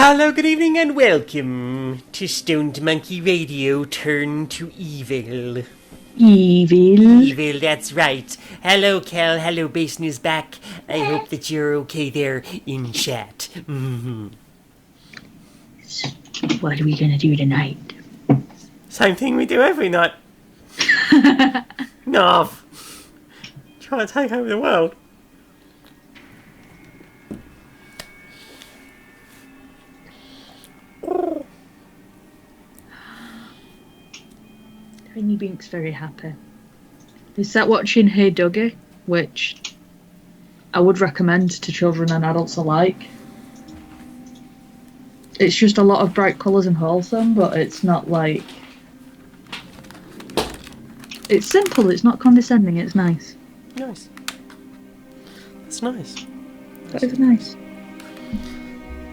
Hello, good evening, and welcome to Stoned Monkey Radio Turn to Evil. Evil, that's right. Hello, Cal. Hello, Base News back. I hope that you're okay there in chat. What are we gonna do tonight? Same thing we do every night. Nav. Trying to take over the world. Tiny Bink's very happy. He sat watching Hey Dougie, which I would recommend to children and adults alike. It's just a lot of bright colours and wholesome, but it's not like... It's simple, it's not condescending, it's nice. Nice. That's nice. That is nice.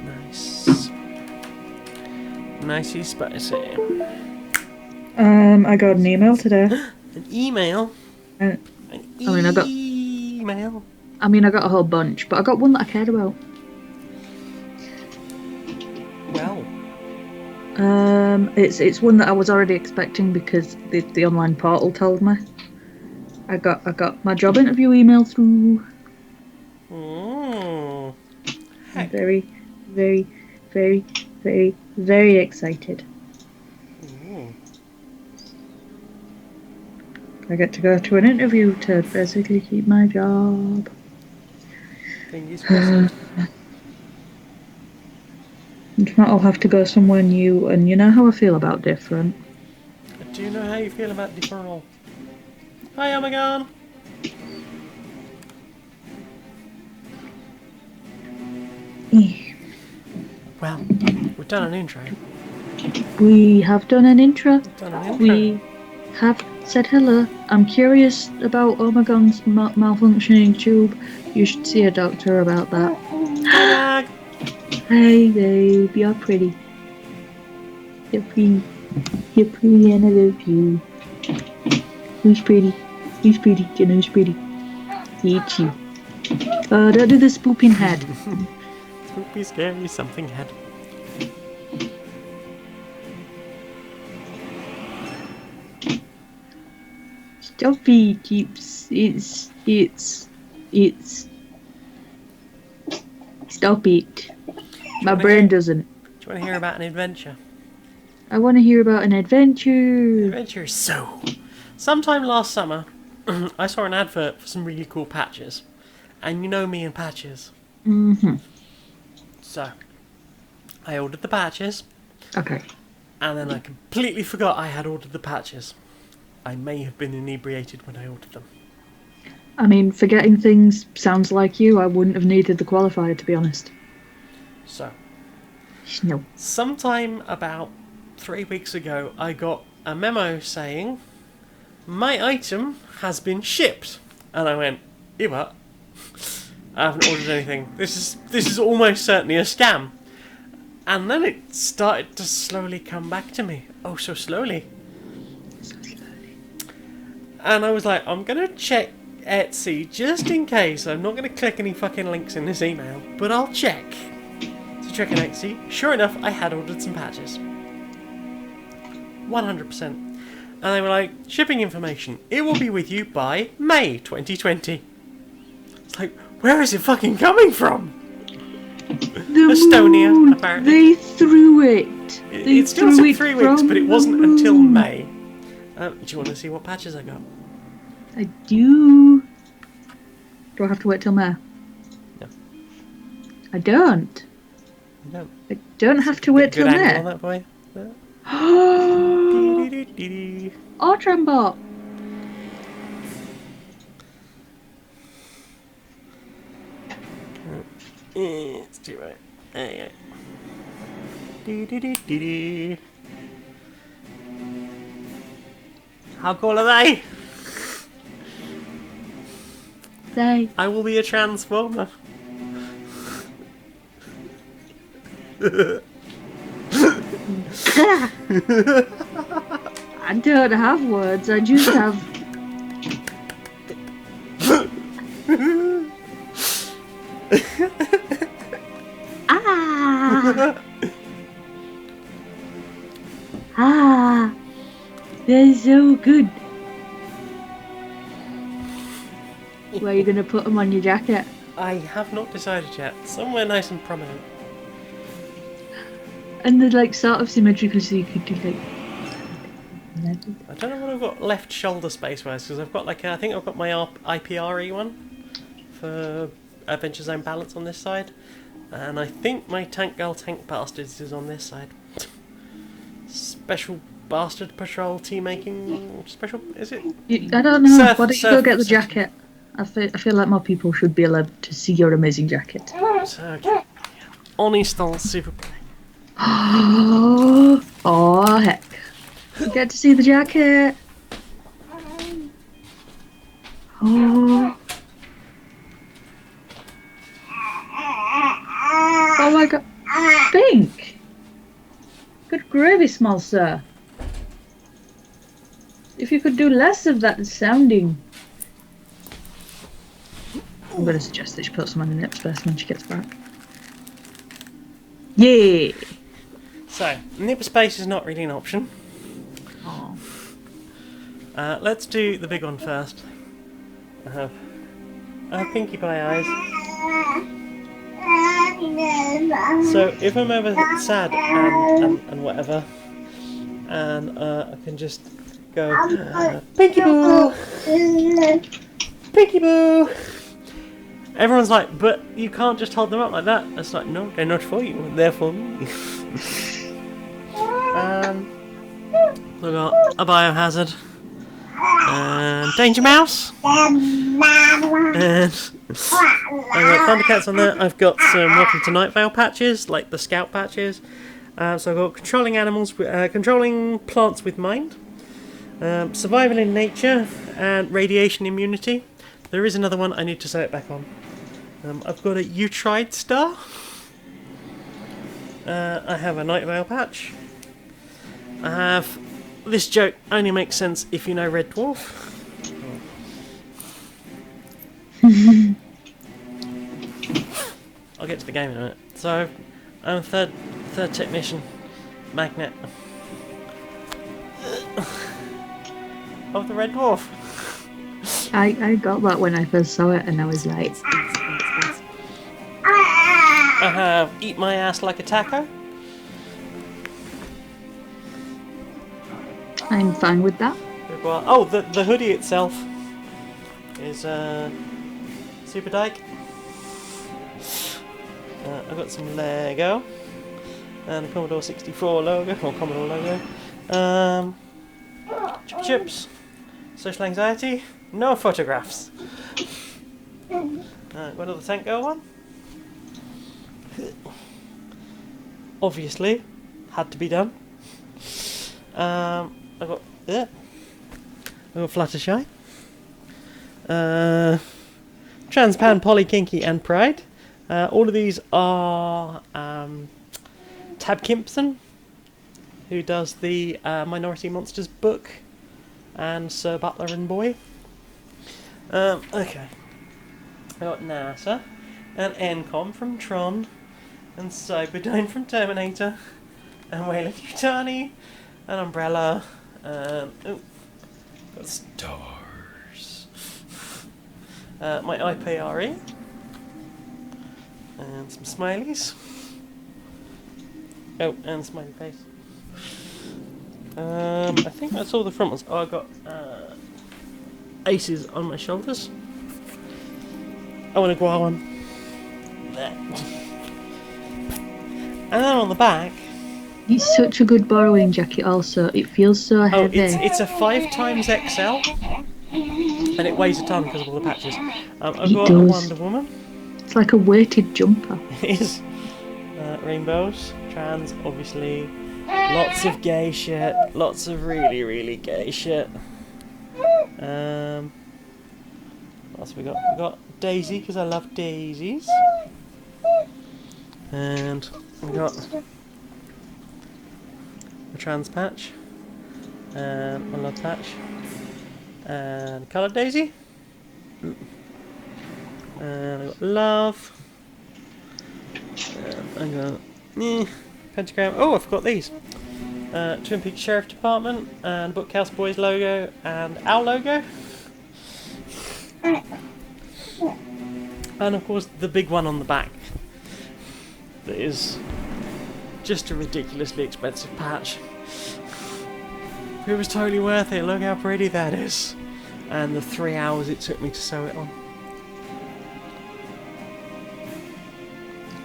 Nice. Nicey spicy. I got an email today. An email? I got a whole bunch, but I got one that I cared about. Well. It's one that I was already expecting because the online portal told me. I got my job interview email through. Oh. I'm very, very, very, very, very excited. Ooh. I get to go to an interview to basically keep my job. Fingers crossed. And I'll have to go somewhere new, and you know how I feel about different. Do you know how you feel about different? Hi, Omegon. Well, we've done an intro. We have done an intro. We have said hello. I'm curious about Omegon's malfunctioning tube. You should see a doctor about that. Hi, Hey babe, you're pretty. You're pretty. You're pretty and I love you. Who's pretty? Who's pretty? Do you know who's pretty? It's you. Don't do the spooping head. Spoopy scary something head. Stop it, it's... Stop it. My brain doesn't. Do you want to hear about an adventure? I want to hear about an adventure. So, sometime last summer, I saw an advert for some really cool patches. And you know me and patches. Mm-hmm. So, I ordered the patches. Okay. And then I completely forgot I had ordered the patches. I may have been inebriated when I ordered them. I mean, forgetting things sounds like you. I wouldn't have needed the qualifier, to be honest. So, No. sometime about 3 weeks ago, I got a memo saying, my item has been shipped. And I went, you what? I haven't ordered anything. This is almost certainly a scam. And then it started to slowly come back to me. Oh, so slowly. And I was like, I'm going to check Etsy just in case. I'm not going to click any fucking links in this email, but I'll check. So check on Etsy. Sure enough, I had ordered some patches. 100%. And they were like, shipping information. It will be with you by May 2020. It's like, where is it fucking coming from? Estonia, moon. apparently. They threw it. It still took 3 weeks, but it wasn't until May. Do you want to see what patches I got? I do. Do I have to wait till May? No. I don't. You don't. I don't have to wait till Good May. angle on that boy. Oh, Trembot. It's too right. There you go. How cool are they? I will be a transformer. I don't have words, I just have... Ah! Ah, they're so good. Where are you gonna put them on your jacket? I have not decided yet. Somewhere nice and prominent. And they're like sort of symmetrical, so you could do like. I don't know what I've got left shoulder space wise, because I've got like I think I've got my IPRE one for Adventure Zone balance on this side, and I think my Tank Girl Tank Bastards is on this side. Special Bastard Patrol tea making special, is it? I don't know. Surf, Why don't you go get the jacket? I feel like more people should be allowed to see your amazing jacket. So, okay. Honest old super play. Oh heck! You get to see the jacket. Oh. Oh my god. Pink! Good gravy, small sir. If you could do less of that sounding. I'm going to suggest that she put some on the nip space when she gets back. Yeah! So, nip space is not really an option. Oh. Let's do the big one first. I have Pinkie Pie eyes. So if I'm ever sad and whatever, and I can just go, Pinkie Boo! Pinkie Boo! Everyone's like, but you can't just hold them up like that. It's like, no, they're not for you, they're for me. We've got a Biohazard, and Danger Mouse, and I've got Thundercats on there. I've got some Welcome to Night Vale patches, like the Scout patches. So I've got controlling animals, controlling plants with mind, survival in nature, and radiation immunity. There is another one, I need to set it back on. I've got a You Tried star. I have a Night Vale patch. I have this joke only makes sense if you know Red Dwarf. I'll get to the game in a minute. So I'm third technician, Magnet of the Red Dwarf. I got that when I first saw it, and I was like, I have Eat My Ass Like a Taco. I'm fine with that. Oh, the hoodie itself is Super Dyke. I've got some Lego and a Commodore 64 logo, or Commodore logo. Chips, social anxiety, no photographs. Got another Tank Girl one. Obviously, had to be done. I've got Fluttershy, Transpan, Polly, Kinky, and Pride. All of these are Tab Kimpson, who does the Minority Monsters book, and Sir Butler and Boy. Okay. I got NASA, and Encom from Tron, and Cyberdyne from Terminator, and Wayland Yutani, and Umbrella, and got stars. My IPRE, and some smileys. Oh, and smiley face. I think that's all the front ones. Oh, I got aces on my shoulders. I want to go on there. And then on the back. It's such a good borrowing jacket. Also, it feels so heavy. It's a 5XL, and it weighs a ton because of all the patches. I've got a Wonder Woman. It's like a weighted jumper. It is. Rainbows, trans, obviously. Lots of gay shit. Lots of really, really gay shit. What else have we got? We got Daisy, because I love daisies. And we got a trans patch. And a love patch. And coloured daisy. And I got love. And I got Pentagram. Oh, I forgot these. Twin Peaks Sheriff Department and Bookhouse Boys logo and our logo. And of course the big one on the back. That is just a ridiculously expensive patch. It was totally worth it. Look how pretty that is. And the 3 hours it took me to sew it on.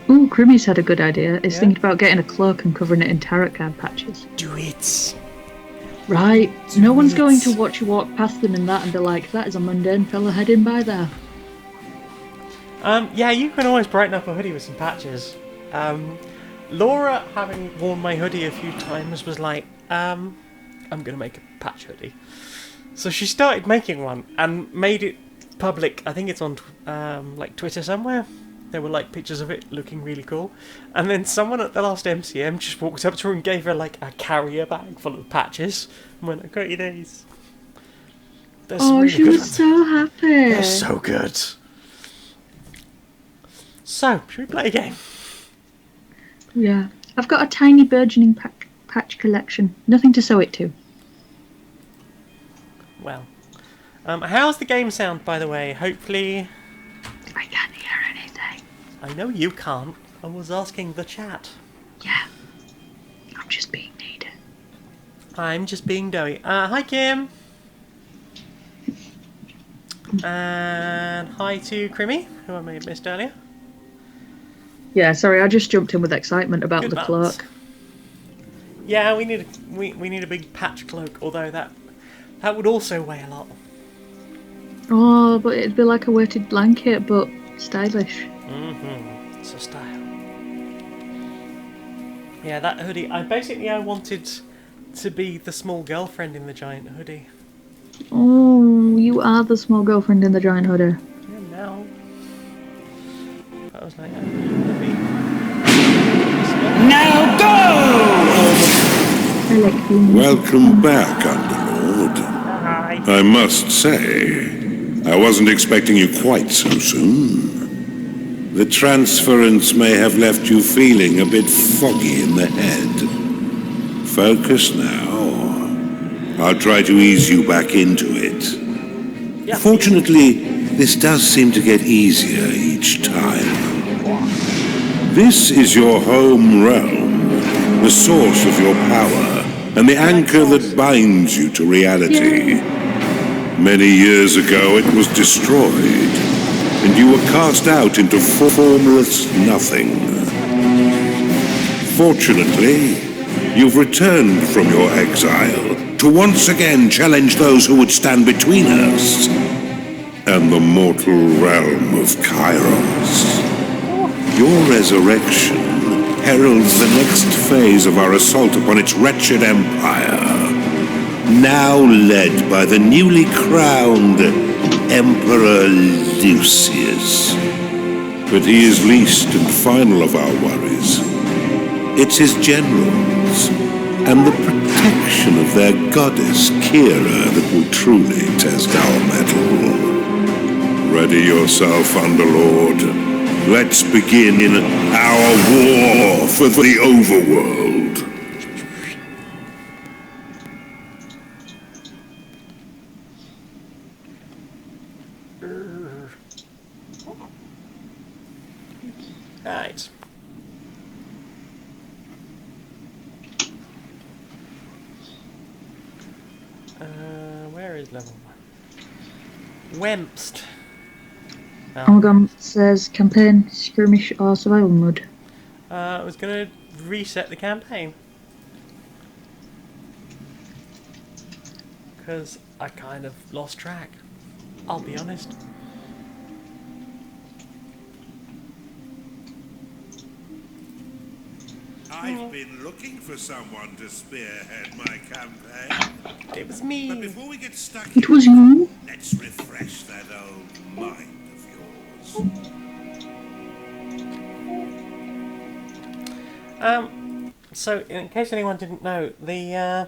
Ooh, Crimmy's had a good idea. He's Yeah? thinking about getting a cloak and covering it in tarot card patches. Do it! Right. No one's going to watch you walk past them in that and be like, that is a mundane fella heading by there. Yeah, you can always brighten up a hoodie with some patches. Laura, having worn my hoodie a few times, was like, I'm gonna make a patch hoodie. So she started making one and made it public. I think it's on like Twitter somewhere. There were like pictures of it looking really cool. And then someone at the last MCM just walked up to her and gave her like a carrier bag full of patches and went, I got you these. They're really She good. was so happy. They're so good. So, should we play a game? Yeah. I've got a tiny burgeoning patch collection. Nothing to sew it to. Well, how's the game sound, by the way? Hopefully... I can't hear anything. I know you can't. I was asking the chat. Yeah. I'm just being needy. I'm just being doughy. Hi, Kim. And hi to Crimmy, who I may have missed earlier. Yeah, sorry, I just jumped in with excitement about Good the buns. cloak. Yeah, we need a big patch cloak, although that would also weigh a lot. Oh, but it'd be like a weighted blanket, but stylish. Mm-hmm. It's a style. Yeah, that hoodie. I wanted to be the small girlfriend in the giant hoodie. Oh, you are the small girlfriend in the giant hoodie. Yeah, now. I was like, oh, you want to be... Now go! I like being Welcome back, Underlord. Hi. I must say, I wasn't expecting you quite so soon. The transference may have left you feeling a bit foggy in the head. Focus now. I'll try to ease you back into it. Yeah. Fortunately, this does seem to get easier each time. This is your home realm, the source of your power, and the anchor that binds you to reality. Many years ago it was destroyed, and you were cast out into formless nothing. Fortunately, you've returned from your exile to once again challenge those who would stand between us and the mortal realm of Kairos. Your resurrection heralds the next phase of our assault upon its wretched empire, now led by the newly crowned Emperor Lucius. But he is least and final of our worries. It's his generals and the protection of their goddess Kira that will truly test our mettle. Ready yourself, Underlord. Let's begin our war for the Overworld. Right. Where is level 1? Wempst. Amalgam says campaign, skirmish, or survival mode. I was going to reset the campaign. Because I kind of lost track. I'll be honest. I've been looking for someone to spearhead my campaign. It was me. But before we get stuck It was you? let's refresh that old mind of yours. So, in case anyone didn't know, the,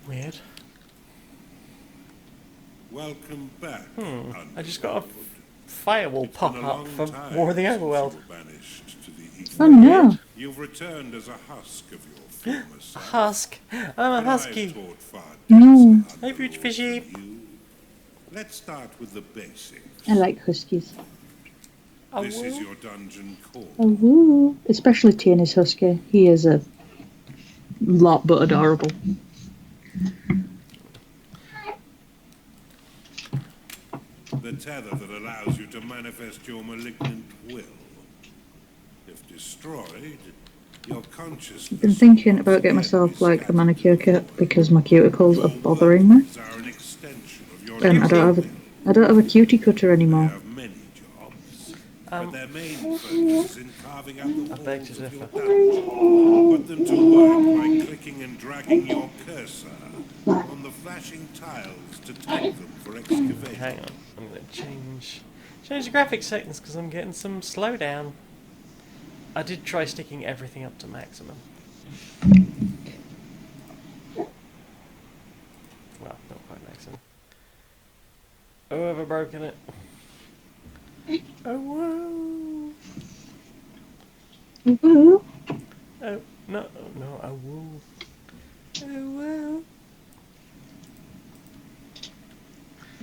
Weird. Welcome back. I just got a firewall It's been pop a up long for time War of the since you Overworld. were banished to the Oh Ether. no. You've returned as a husk of your former A self. husk. I'm a But I've husky. taught far No. denser Hey, Future underlords Fishy. than you. Let's start with the basics. I like huskies. Oh, This is your dungeon core. Oh woo. Especially Tierny's husky. He is a lot but adorable. The tether that allows you to manifest your malignant will. If destroyed, your consciousness... I've been thinking about getting once again myself like a scattered manicure to the kit void. because my cuticles are Your bothering me. workers are an extension of your And natural I don't have a cutie cutter They anymore. have many jobs, Um, but their main focus is in carving out the I beg walls to of your differ. dungeon. Put them to work by clicking and dragging your cursor on the flashing tiles to tag them for excavation. Hang on, I'm going to change the graphics settings because I'm getting some slowdown. I did try sticking everything up to maximum. Well, not quite maximum. Oh, have I broken it? Oh, whoa. Woo. Oh, no, no, oh, whoa. Oh, whoa.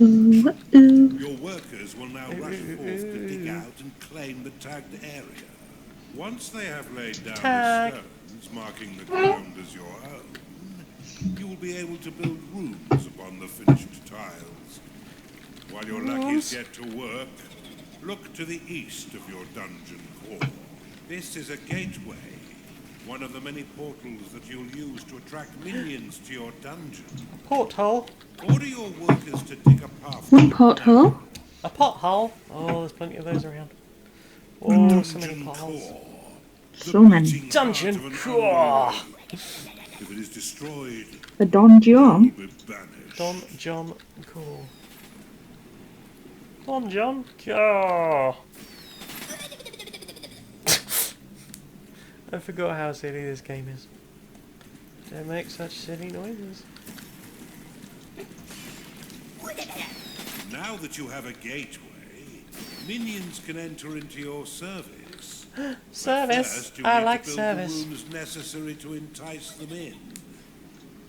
Ooh, ooh. Your workers will now rush forth to dig out and claim the tagged area. Once they have laid down Tag. the stones, marking the ground as your own, you will be able to build rooms upon the finished tiles. While your lackeys get to work, look to the east of your dungeon core. This is a gateway, one of the many portals that you'll use to attract minions to your dungeon. Porthole. Order your workers to dig a path. One pothole. A pothole. Oh, there's plenty of those around. Oh, so many Dungeon potholes. core. So many. beating Dungeon heart of an core. underworld. If it is destroyed, A donjon. you'll be banished. Don John Cool. Don John Cool. I forgot how silly this game is. Don't make such silly noises. Now that you have a gateway, minions can enter into your service. Service. First, you I need like to build service. the rooms necessary to entice them in.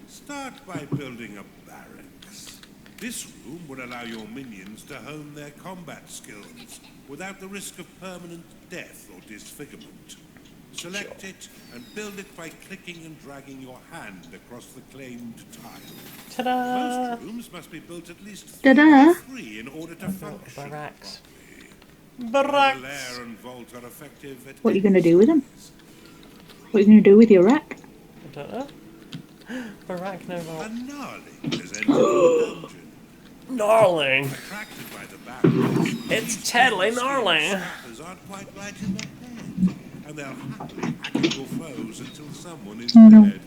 Start by building a barracks. This room will allow your minions to hone their combat skills without the risk of permanent death or disfigurement. Select it and build it by clicking and dragging your hand across the claimed tile. Ta-da! Most rooms must be built at least Ta-da. 3 in order to function. Barracks. The Barracks. lair and vault are effective at What are you any gonna do with them? size. What are you gonna do with your rack? I don't know. Barrack no A vault. gnarling has entered your dungeon. Gnarling. Attracted by the barrels, It's these totally skilled gnarly. snappers aren't quite right in the head, and they'll happily hack at your foes until someone is No. dead.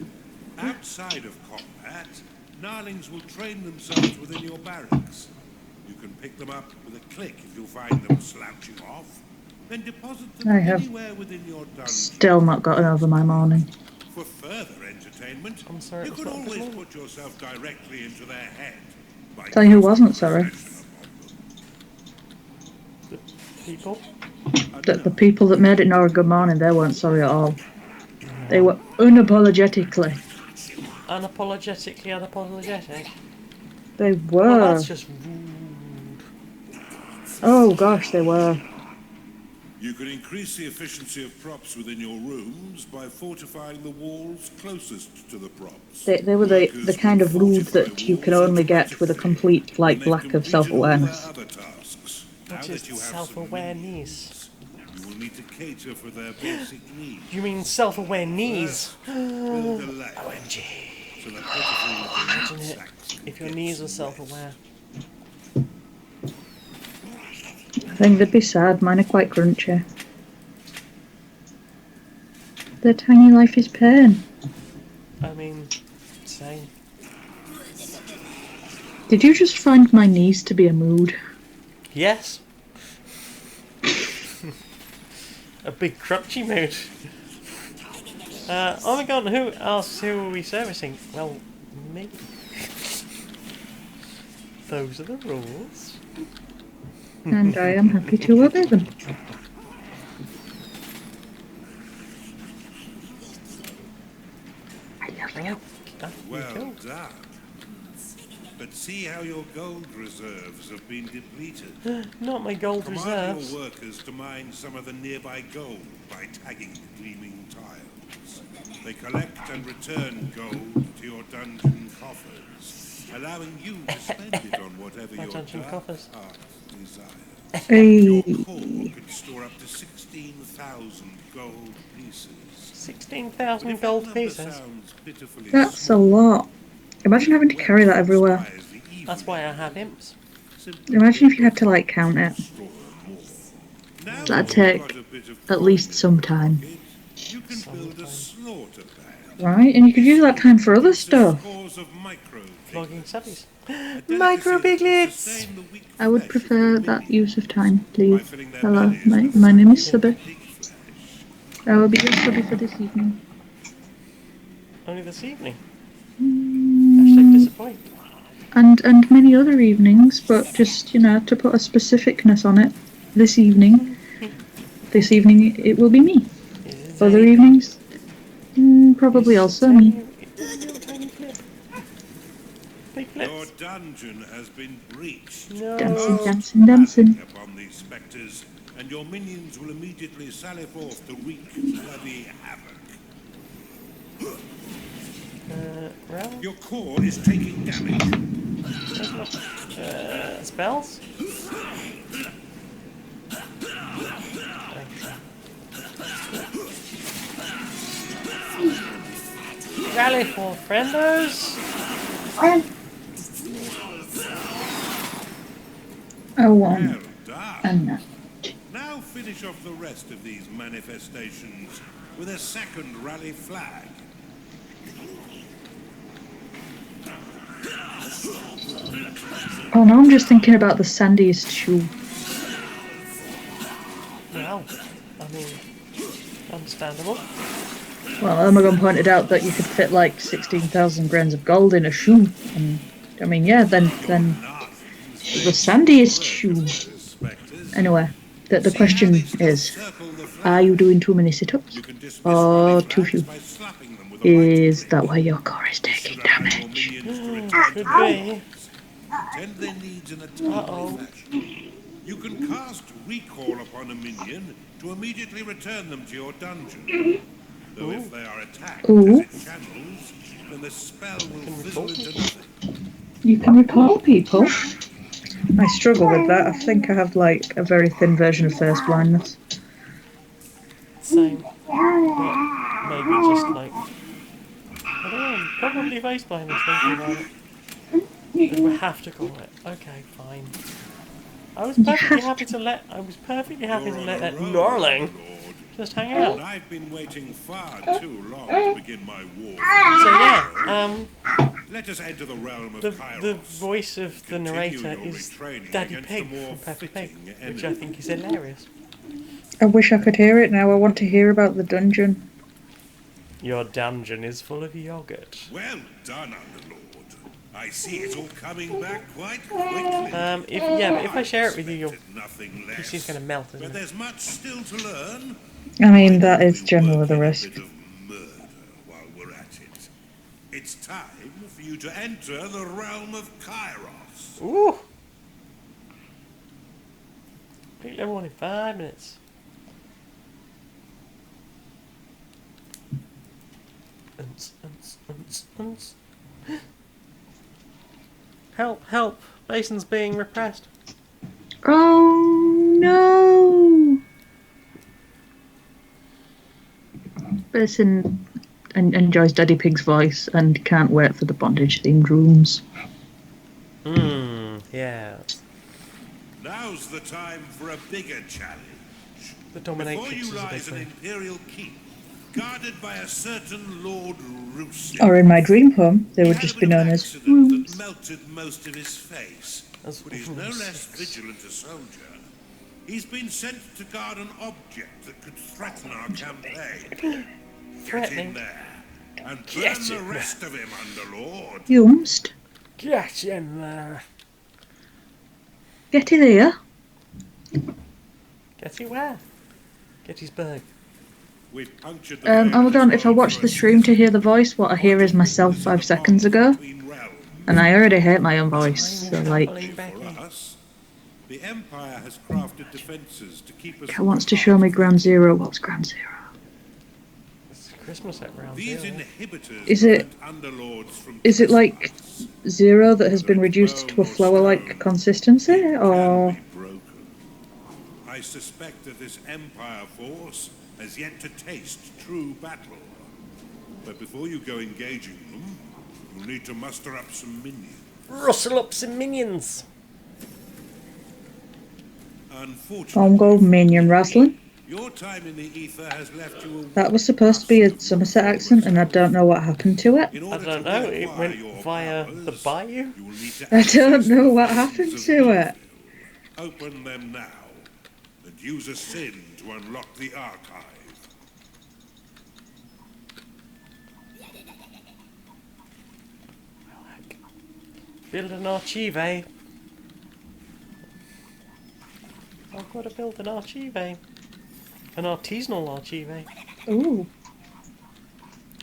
Outside of combat, gnarlings will train themselves within your barracks. You can pick them up with a click if you find them slouching off, then deposit them I have anywhere within your dungeon. Still not gotten over my morning. For further entertainment, I'm sorry, you it's can not always good. put yourself directly into their head. by Tell you who casting wasn't sorry. possession upon them. People. The people that made it not a good morning, they weren't sorry at all. They were unapologetically. Unapologetically unapologetic. They Well, were. that's just rude. Oh gosh, they were. You can increase the efficiency of props within your rooms by fortifying the walls closest to the props. They were the Workers kind will of rude fortify that you can walls only get with a automatically complete when like they've lack of completed all self-awareness. their other tasks. Now Which that is you have some self-awareness. minions, you will need to cater for their basic needs. You mean self-aware knees? Build a layer OMG. so that pitiful Imagine it sacks can if your get knees were some self-aware. I think they'd be sad. Mine are quite crunchy. Their tiny life is pain. I mean, same. Did you just find my knees to be a mood? Yes. A big crunchy mood. Oh my god, who else? Who are we servicing? Well, me. Those are the rules. And I am happy to obey them. I love you. Well done. But see how your gold reserves have been depleted. Not my gold Command reserves. your workers to mine some of the nearby gold by tagging the gleaming tiles. They collect and return gold to your dungeon coffers, allowing you to spend it on whatever My your dungeon dark coffers. heart desires. Hey. Your core can store up to 16,000 gold pieces. 16,000 If that gold number pieces. sounds pitifully That's a small, lot. Imagine having to carry that everywhere. That's why I have imps. Imagine if you had to like count it. That'd take at least some time. You can build a slaughter pad. Right? And you could use that time for other stuff. Flogging subbies. Micro piglets! I would prefer that use of time, please. Hello, my name is Subby. I will be your subby for this evening. Only this evening. Hashtag disappoint. And many other evenings, but just, you know, to put a specificness on it, this evening it will be me. Other evenings, probably also me. Your dungeon has been breached. No. Dancing. Upon these spectres, and your minions will immediately sally forth to wreak bloody havoc. Well, Your core is taking damage. spells? Rally for friendos? A one. Well done. And that. Now finish off the rest of these manifestations with a second rally flag. Oh no, I'm just thinking about the sandiest shoe. Well, I mean, understandable. Well, Omegon pointed out that you could fit like 16,000 grains of gold in a shoe. And I mean, yeah, then the sandiest shoe. Anyway, the question is, are you doing too many sit-ups? Or too few? Is that why your core is taking damage? Could be. Tend their needs in a timely fashion. You can cast recall upon a minion to immediately return them to your dungeon. Though if they are attacked as it channels, then the spell will fizzle into nothing. You can recall people? I struggle with that. I think I have like a very thin version of thirst blindness. Same. But maybe just like, I don't know, probably face blindness thinking about it. We have to call it. Okay, fine. I was perfectly happy to let that gnarling just hang out. I've been waiting far too long to begin my war. So yeah, Let us enter the realm of the Kairos. voice of the narrator is Daddy Pig from Peppa Pig, which I think is hilarious. I wish I could hear it now. I want to hear about the dungeon. Your dungeon is full of yogurt. Well done, Underlord. I see it's all coming back quite quickly. If I share it with you, your Nothing PC's less. going to melt, But isn't it? there's much still to learn. I mean, that is generally the risk. A bit of murder while we're at it. It's time for you to enter the realm of Kairos. Ooh! Beat level 1 in 5 minutes. Help, help! Mason's being repressed. Oh no! Basin enjoys Daddy Pig's voice and can't wait for the bondage-themed rooms. Yeah. Now's the time for a bigger challenge. The dominatrix Before you is a big lies an thing. imperial keep, guarded by a certain Lord Rusin. Or in my dream home, they would just be known as rooms. That melted most of his face, As but he's no room less 6. vigilant a soldier. He's been sent to guard an object that could threaten our campaign. Get in Threatening. there and Get burn the in rest of him, Underlord. Yumst. Get in there. Getty there. Getty where? Gettysburg. We've punctured the Hold on, if I watch the stream to hear the voice, what I hear is myself 5 seconds ago. And I already hate my own voice, so like... The Empire has crafted defenses to keep us. Cat wants to show me Ground Zero. What's Ground Zero? It's Christmas at Ground These Zero. inhibitors Is it like Zero that has been reduced to a flour-like consistency, or...? I suspect that this Empire force has yet to taste true battle. But before you go engaging them, you'll need to muster up some minions. Rustle up some minions! I'm going minion wrestling. Your time in the ether has left you That was supposed to be a Somerset accent, and I don't know what happened to it. I don't know, it went via the bayou? I don't know what happened to it. Open them now, and use a sin to unlock the archive. Build an archive, eh? I've got to build an archive. An artisanal archive. Ooh.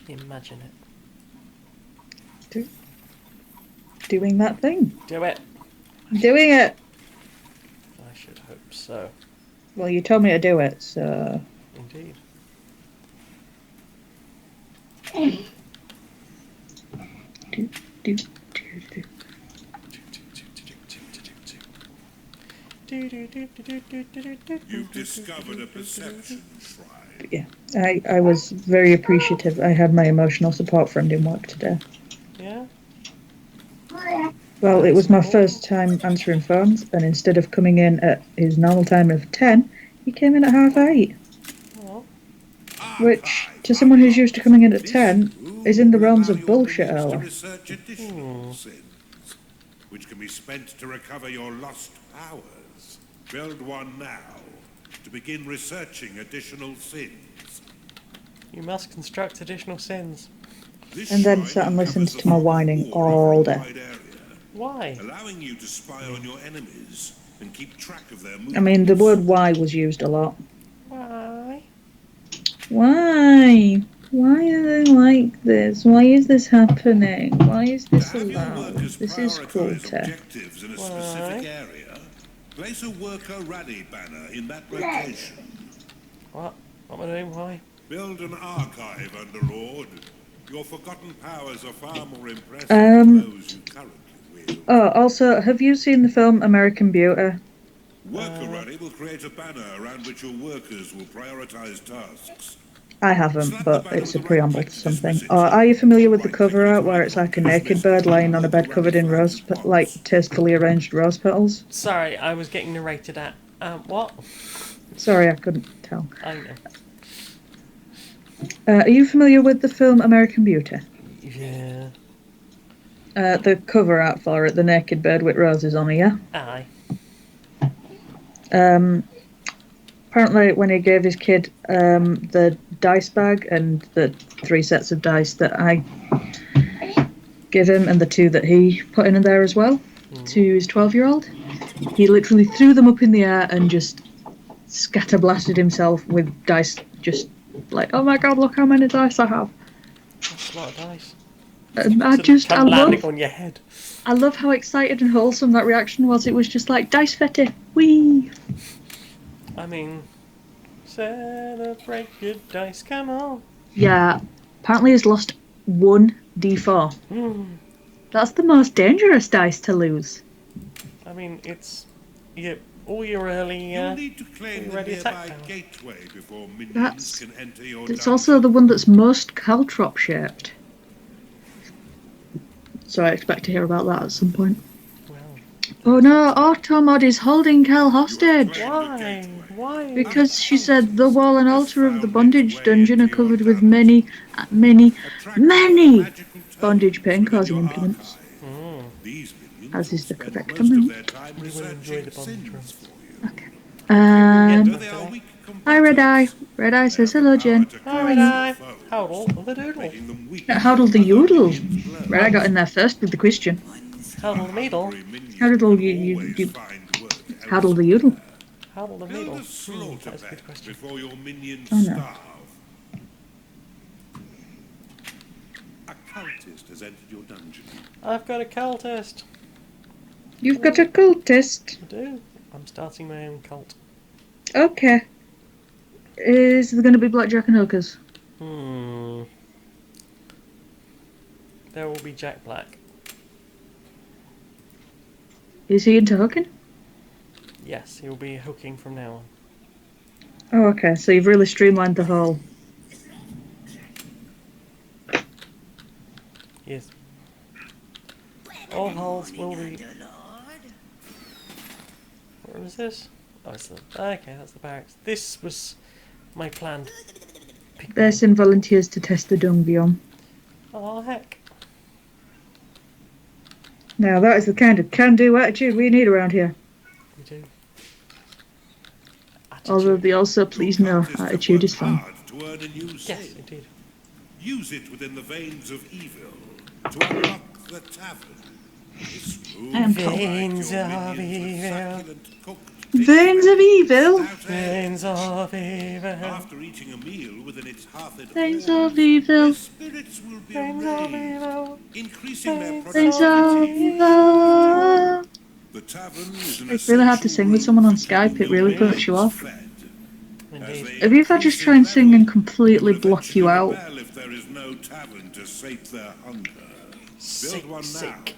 Imagine it. Doing that thing. Do it. Doing it! I should hope so. Well, you told me to do it, so... Indeed. Do. You've discovered a perception shrine. Yeah, I was very appreciative. I had my emotional support friend in work today. Yeah? Well, it was my first time answering phones, and instead of coming in at his normal time of 10, he came in at 8:30. Oh. Which, to someone who's used to coming in at 10, is in the realms of bullshit hour. Research additional sins, which can be spent to recover your lost powers. Build one now, to begin researching additional sins. You must construct additional sins. And then sat and listened to my whining all day. Why? Allowing you to spy on your enemies and keep track of their movements. I mean, the word why was used a lot. Why? Why? Why are they like this? Why is this happening? Why is this allowed? This is cruelty. Objectives in a specific area. Place a worker rally banner in that location. What? What am I doing? Why? Build an archive, Underlord. Your forgotten powers are far more impressive than those you currently wield. Oh, also, have you seen the film American Beauty? Worker rally will create a banner around which your workers will prioritize tasks. I haven't, but it's a preamble to something. Are you familiar with the cover art where it's like a naked bird laying on a bed covered in rose, like tastefully arranged rose petals? Sorry, I was getting narrated at. What? Sorry, I couldn't tell. I know. Are you familiar with the film American Beauty? Yeah. The cover art for it, the naked bird with roses on it, yeah? Aye. Apparently, when he gave his kid the dice bag and the 3 sets of dice that I gave him and the 2 that he put in there as well to his 12-year-old, he literally threw them up in the air and just scatterblasted himself with dice, just like, oh my god, look how many dice I have. That's a lot of dice. I landing on your head. I love how excited and wholesome that reaction was. It was just like, dice fetty, whee! I mean, celebrate your dice, come on. Yeah, apparently he's lost 1 D4. That's the most dangerous dice to lose. I mean, it's all your early, You'll need to claim the ready nearby attack power. gateway before minions can enter your It's dungeon. also the one that's most caltrop shaped. So I expect to hear about that at some point. Well, Oh no, Automod is holding Cal hostage! why? Why? Because she said the wall and altar of the bondage dungeon are covered with many bondage pain causing implements. These minions As is the spend correct most of amount. their time We will enjoy researching the bondage sins rooms. for you. Okay. Though they are weak Hi Red Eye. Red Eye says hello, Jen. How did I? Howdle the doodle. making them weak. Howdle the yodel. Red Eye got in there first with the question. Howdle the meadle. How did all you Always find work. Haddle the Yoodle. Haddle the Needle. Build a slaughter That's a good pen question. before your minions Oh, no. starve. A cultist has entered your dungeon. I've got a cultist. You've got a cultist. I do. I'm starting my own cult. Okay. Is there going to be blackjack and hookers? There will be Jack Black. Is he into hooking? Yes, he'll be hooking from now on. Oh, okay. So you've really streamlined the whole. Yes. All hulls will be. What is this? Oh, it's the. Okay, that's the barracks. This was my plan. They send volunteers to test the dung biome. Oh heck! Now that is the kind of can-do attitude we need around here. We do. Although Attitude. they also please know Cultists have attitude is worked fun. hard to earn a new Yes, sin. indeed. Use it within the veins of evil to unlock the tavern. This room I am will provide Veins your of minions with evil. succulent cooked fish, Veins of evil. stout ale. Veins of evil. After eating a meal within its hearthed Veins halls, of evil. their spirits will be Veins of raised, evil. increasing their Veins Veins of productivity. evil. The tavern is an It's really hard to essential sing with room someone on to keeping Skype, it your really puts you minions off. fed. As Indeed. they Have you ever increase just in try and sing level, and completely they will block you eventually out? rebel if there is no tavern to sate their hunger. Sick, Build one now. sick.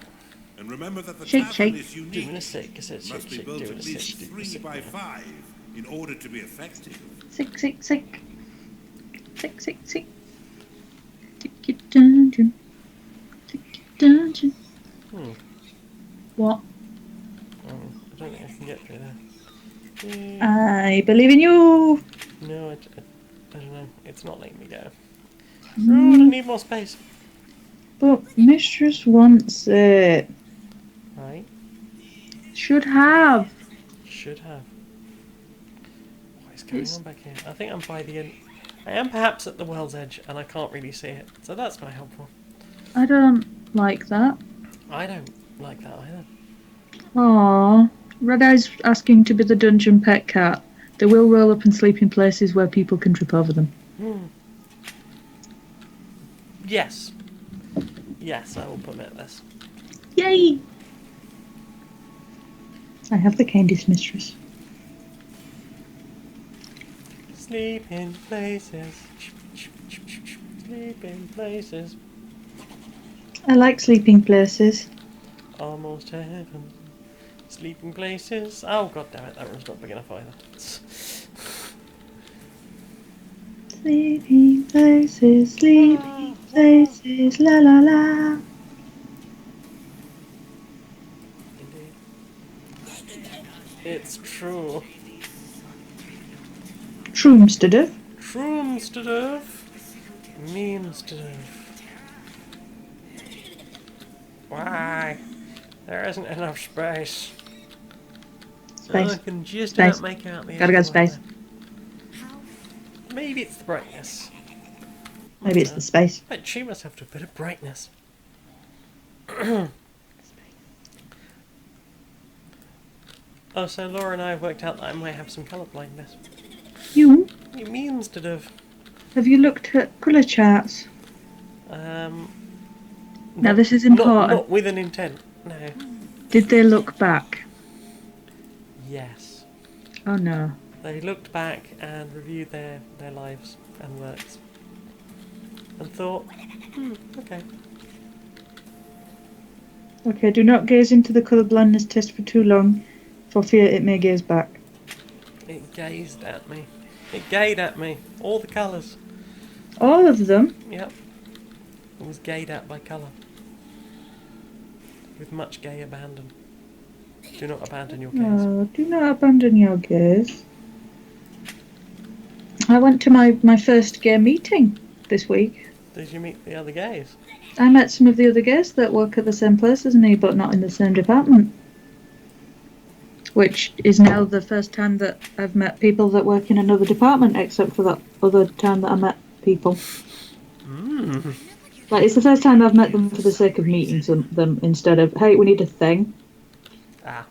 And remember that the Shake, tavern shake. is Doing unique. a sick. I said It must sick, be sick. built Doing at a sick. least Doing a 3 sick. by Yeah. 5 in order to be effective. Sick, sick, sick. Sick, sick, sick. Ticket dungeon. Ticket dungeon. What? I don't think I can get through there. I believe in you. No, I don't know. It's not letting me go. Rude, I need more space. But Mistress wants it. Right? Should have. Should have. What is going It's- on back here? I think I'm by the end. I am perhaps at the world's edge, and I can't really see it. So that's quite helpful. I don't like that. I don't like that either. Aww. Red Eye's asking to be the dungeon pet cat. They will roll up and sleep in places where people can trip over them. Yes. Yes, I will permit this. Yay! I have the kindest mistress. Sleep in places. Sleep in places. I like sleeping places. Almost heaven. Sleeping places. Oh god damn it, that room's not big enough either. Sleeping places, sleeping places, la la la. Indeed. It's true. Troomstead. Troomstead. Meanstead. Why? There isn't enough space. Space. I can just Space. about make out the Gotta go end space. there. Maybe it's the brightness. Maybe it's the space. But she must have a bit of brightness. Oh, so Laura and I have worked out that I might have some colour blindness. You? It means to have. Have you looked at colour charts? Now this is important. Not with an intent. No. Did they look back? Yes. Oh no. They looked back and reviewed their lives and works. And thought, okay. Okay, do not gaze into the colour blindness test for too long, for fear it may gaze back. It gazed at me. It gayed at me. All the colours. All of them? Yep. It was gayed at by colour. With much gay abandon. Do not abandon your gaze. No, do not abandon your gaze. I went to my first gay meeting this week. Did you meet the other gays? I met some of the other gays that work at the same place as me, but not in the same department. Which is now the first time that I've met people that work in another department, except for that other time that I met people. Like, it's the first time I've met them for the sake of meeting them instead of, hey, we need a thing. Ah.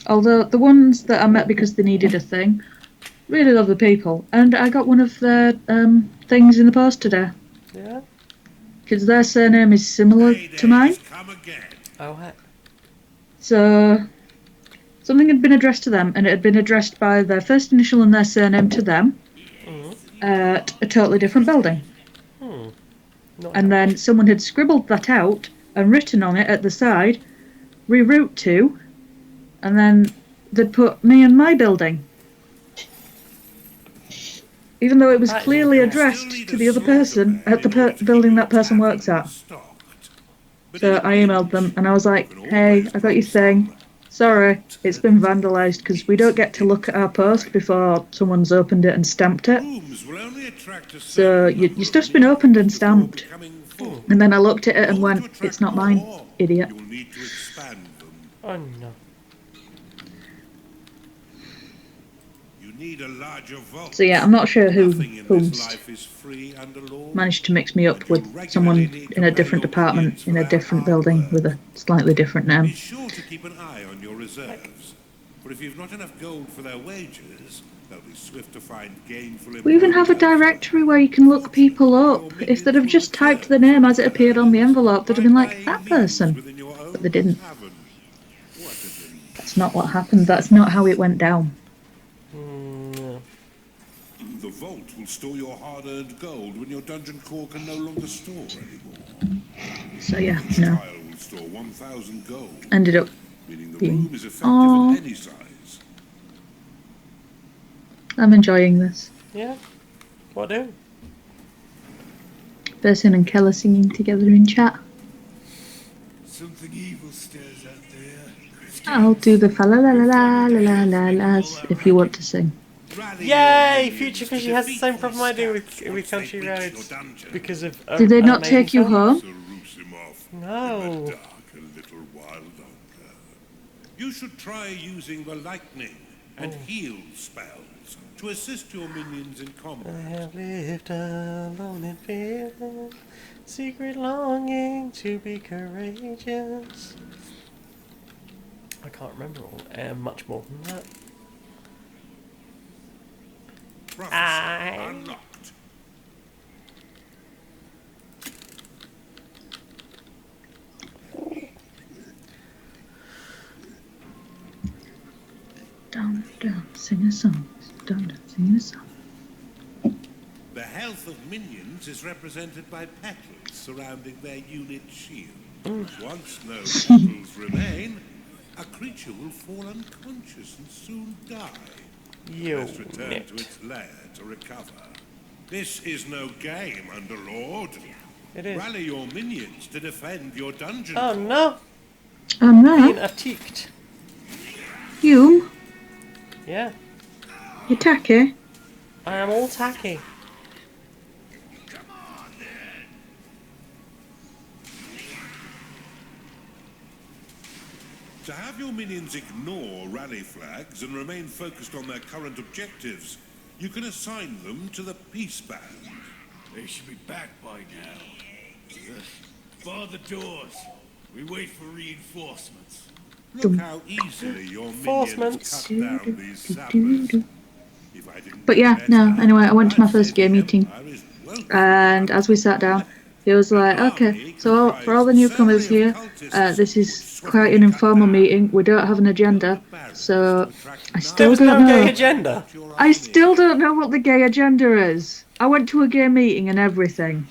Although the ones that I met because they needed a thing, really lovely people. And I got one of their things in the post today. Yeah? Because their surname is similar to mine. Oh, heck. So something had been addressed to them, and it had been addressed by their first initial and their surname to them at a totally different building. And then someone had scribbled that out and written on it at the side, reroute to, and then they'd put me and my building. Even though it was clearly addressed to the other person at the building that person works at. So I emailed them and I was like, hey, I got your thing. Sorry, it's been vandalised because we don't get to look at our post before someone's opened it and stamped it. So your stuff's been opened and stamped. And then I looked at it and went, it's not mine, idiot. Oh, no. So yeah, I'm not sure who managed to mix me up with someone in a different department in a different building with a slightly different name. Be sure to keep an eye on your reserves, for if you've not enough gold for their wages, they'll be swift to find gainful employment. We even have a directory where you can look people up. If they'd have just typed the name as it appeared on the envelope, they'd have been like, that person. But they didn't. That's not what happened. That's not how it went down. The vault will store your hard-earned gold when your dungeon core can no longer store anymore. So yeah, no. Tile will store 1,000 gold, Ended up meaning the being... room is effective in any size. I'm enjoying this. Yeah? What do? Bersin and Keller singing together in chat. Something evil stirs out there. I'll do the fa la la la la la la las if you want to sing. Yay! Future Fishy has the same problem I do with country roads because of. Did they not take you home? No. You should try using the lightning and heal spells to assist your minions in I combat. have lived alone in fear, secret longing to be courageous. I can't remember much more than that. Prophecy unlocked. Down, down, sing a song. Down, down, sing a song. The health of minions is represented by petals surrounding their unit shield. Once no petals remain, a creature will fall unconscious and soon die. You Must return to its lair to recover. This is no game, Underlord. It is. Rally your minions to defend your dungeon. Oh no! I'm Being there. attacked. You? Yeah. You tacky? I am all tacky. To have your minions ignore rally flags and remain focused on their current objectives, you can assign them to the peace band. They should be back by now. Bar the doors. We wait for reinforcements. Look how easily your minions cut down these sappers. If I didn't But yeah, get no, better, anyway, I went to my first I'd game say the meeting. Empire is welcome. And as we sat down, he was like, okay, so for all the newcomers here, this is quite an informal meeting. We don't have an agenda, so I There still was don't no gay know. agenda. I still don't know what the gay agenda is. I went to a gay meeting and everything.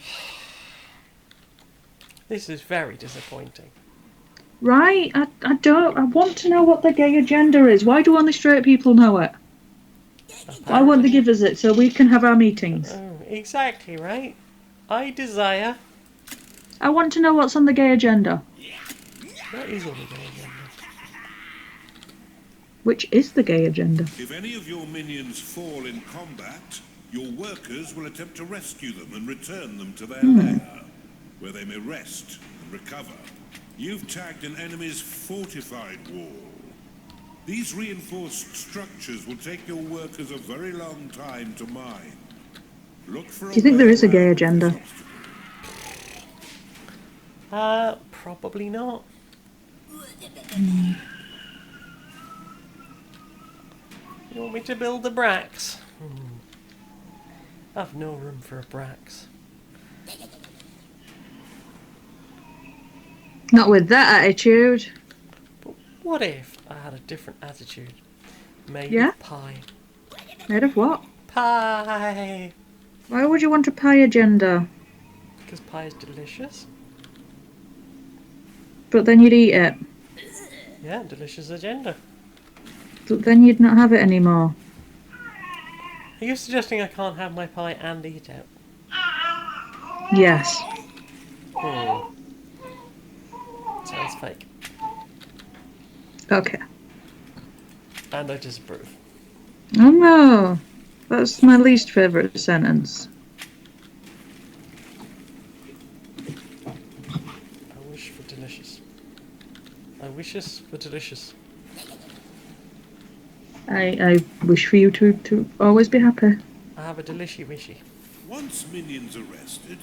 This is very disappointing. Right? I want to know what the gay agenda is. Why do only straight people know it? Why won't they give us it so we can have our meetings? Oh, exactly right. I desire. I want to know what's on the gay agenda. What is on the gay agenda? Which is the gay agenda? If any of your minions fall in combat, your workers will attempt to rescue them and return them to their lair, where they may rest and recover. You've tagged an enemy's fortified wall. These reinforced structures will take your workers a very long time to mine. Look for Do you think there is a gay way agenda? around this Probably not. You want me to build the Brax? I've no room for a Brax. Not with that attitude. But what if I had a different attitude? Made Yeah? of pie. Made of what? Pie! Why would you want a pie agenda? Because pie is delicious. But then you'd eat it. Yeah, delicious agenda. But then you'd not have it anymore. Are you suggesting I can't have my pie and eat it? Yes. Sounds fake. Okay. And I disapprove. Oh no. That's my least favourite sentence. I wish for delicious. I wishes for delicious. I wish for you to always be happy. I have a delishy wishy. Once minions are rested,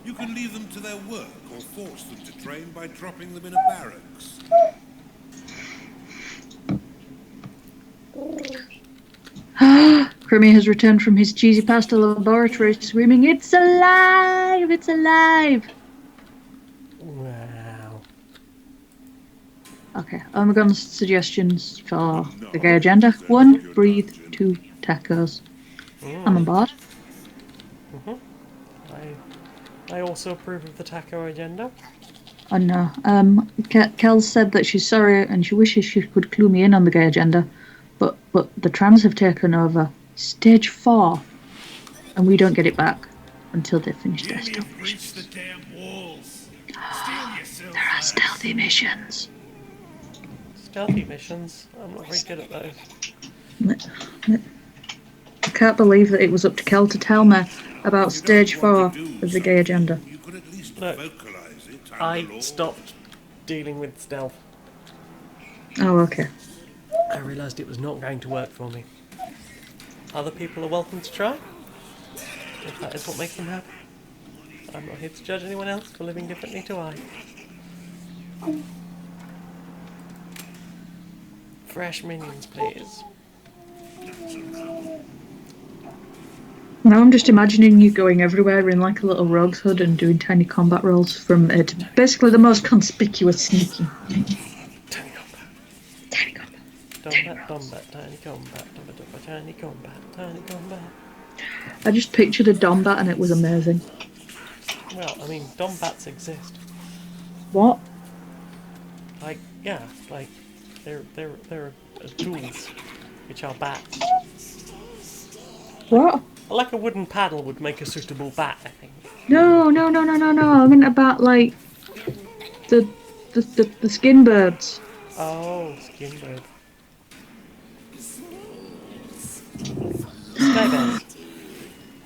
you can leave them to their work or force them to train by dropping them in a barracks. Crimmy has returned from his cheesy pasta laboratory screaming, "It's alive! It's alive!" Wow. Okay, Omegon's suggestions for the gay agenda. 1, breathe. 2, tacos. I'm on board. I also approve of the taco agenda. Oh no. Kel said that she's sorry and she wishes she could clue me in on the gay agenda, but the trans have taken over stage 4, and we don't get it back until they finish their Nearly stealth have breached the missions. damn walls. Steel yourself, There are lads. stealthy missions. Stealthy missions. I'm not very good at those. I can't believe that it was up to Kel to tell me about stage 4 of the gay agenda. You could at least Look, vocalize it. I stopped dealing with stealth. Oh, okay. I realised it was not going to work for me. Other people are welcome to try, if that is what makes them happy. I'm not here to judge anyone else for living differently to I. Fresh minions, please. Now I'm just imagining you going everywhere in like a little rogue's hood and doing tiny combat rolls from it. Basically the most conspicuous sneaking. Tiny combat. Tiny combat. Dombat, tiny combat, tiny combat, tiny combat. I just pictured a Dombat and it was amazing. Well, I mean, Dombats exist. What? Like, yeah, like, they're tools, which are bats. What? Like a wooden paddle would make a suitable bat, I think. No. I meant about like the skin birds. Oh, skinbird. Skybears.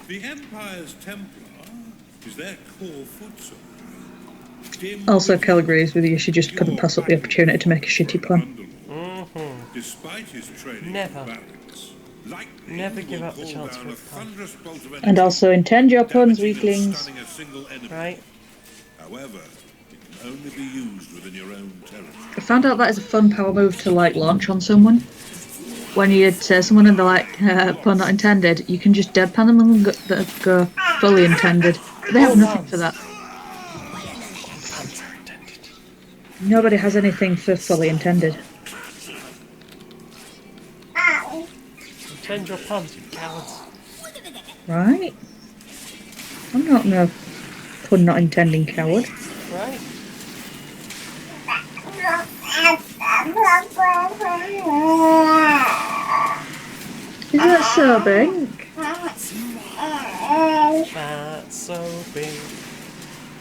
The Empire's Templar is their core foot soldier. Also, Kel agrees with you. She just couldn't pass up the opportunity to make a shitty plan. Despite his training Never. in barracks, lightning Never give will up the call chance down for a a plan. thunderous bolt of And energy, also, intend your puns, damaging and weaklings. stunning a single enemy. Right? However, it can only be used within your own territory. I found out that is a fun power move to like launch on someone. When you say someone and they're like, pun not intended, you can just deadpan them and go fully intended. But they have nothing for that. Puns are intended. Nobody has anything for fully intended. Intend your puns, you cowards. Right? I'm not no pun not intending coward. Right? Is that so big? That's so big.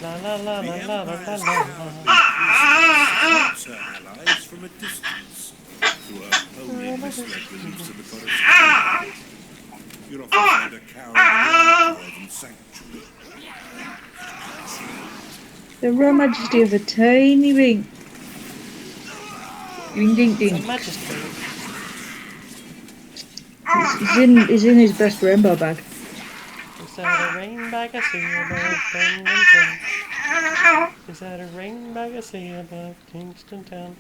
La la la The la la la Empire's la power la. base her allies from a distance through her wholly misled beliefs in the Coruscant. You'll often find a coward in the than sanctuary. The Royal Majesty of a tiny wing. Ding ding Her ding. Majesty. He's in his best rainbow bag. Is that a rain bag I see above Kingston Town? Is that a rain bag I see above Kingston Town?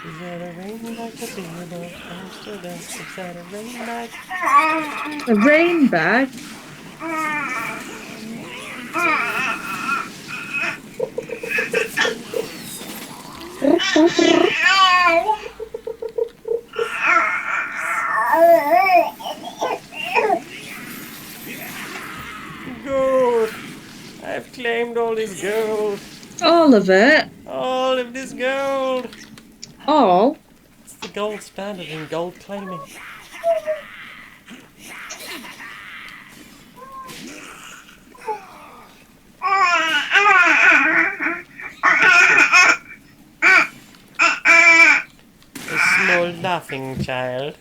Is that a rain bag to be about Amsterdam? Is that a rain bag? A rain bag? Gold! I've claimed all this gold. All of it? All of this gold. All? It's the gold standard in gold claiming. A small laughing child.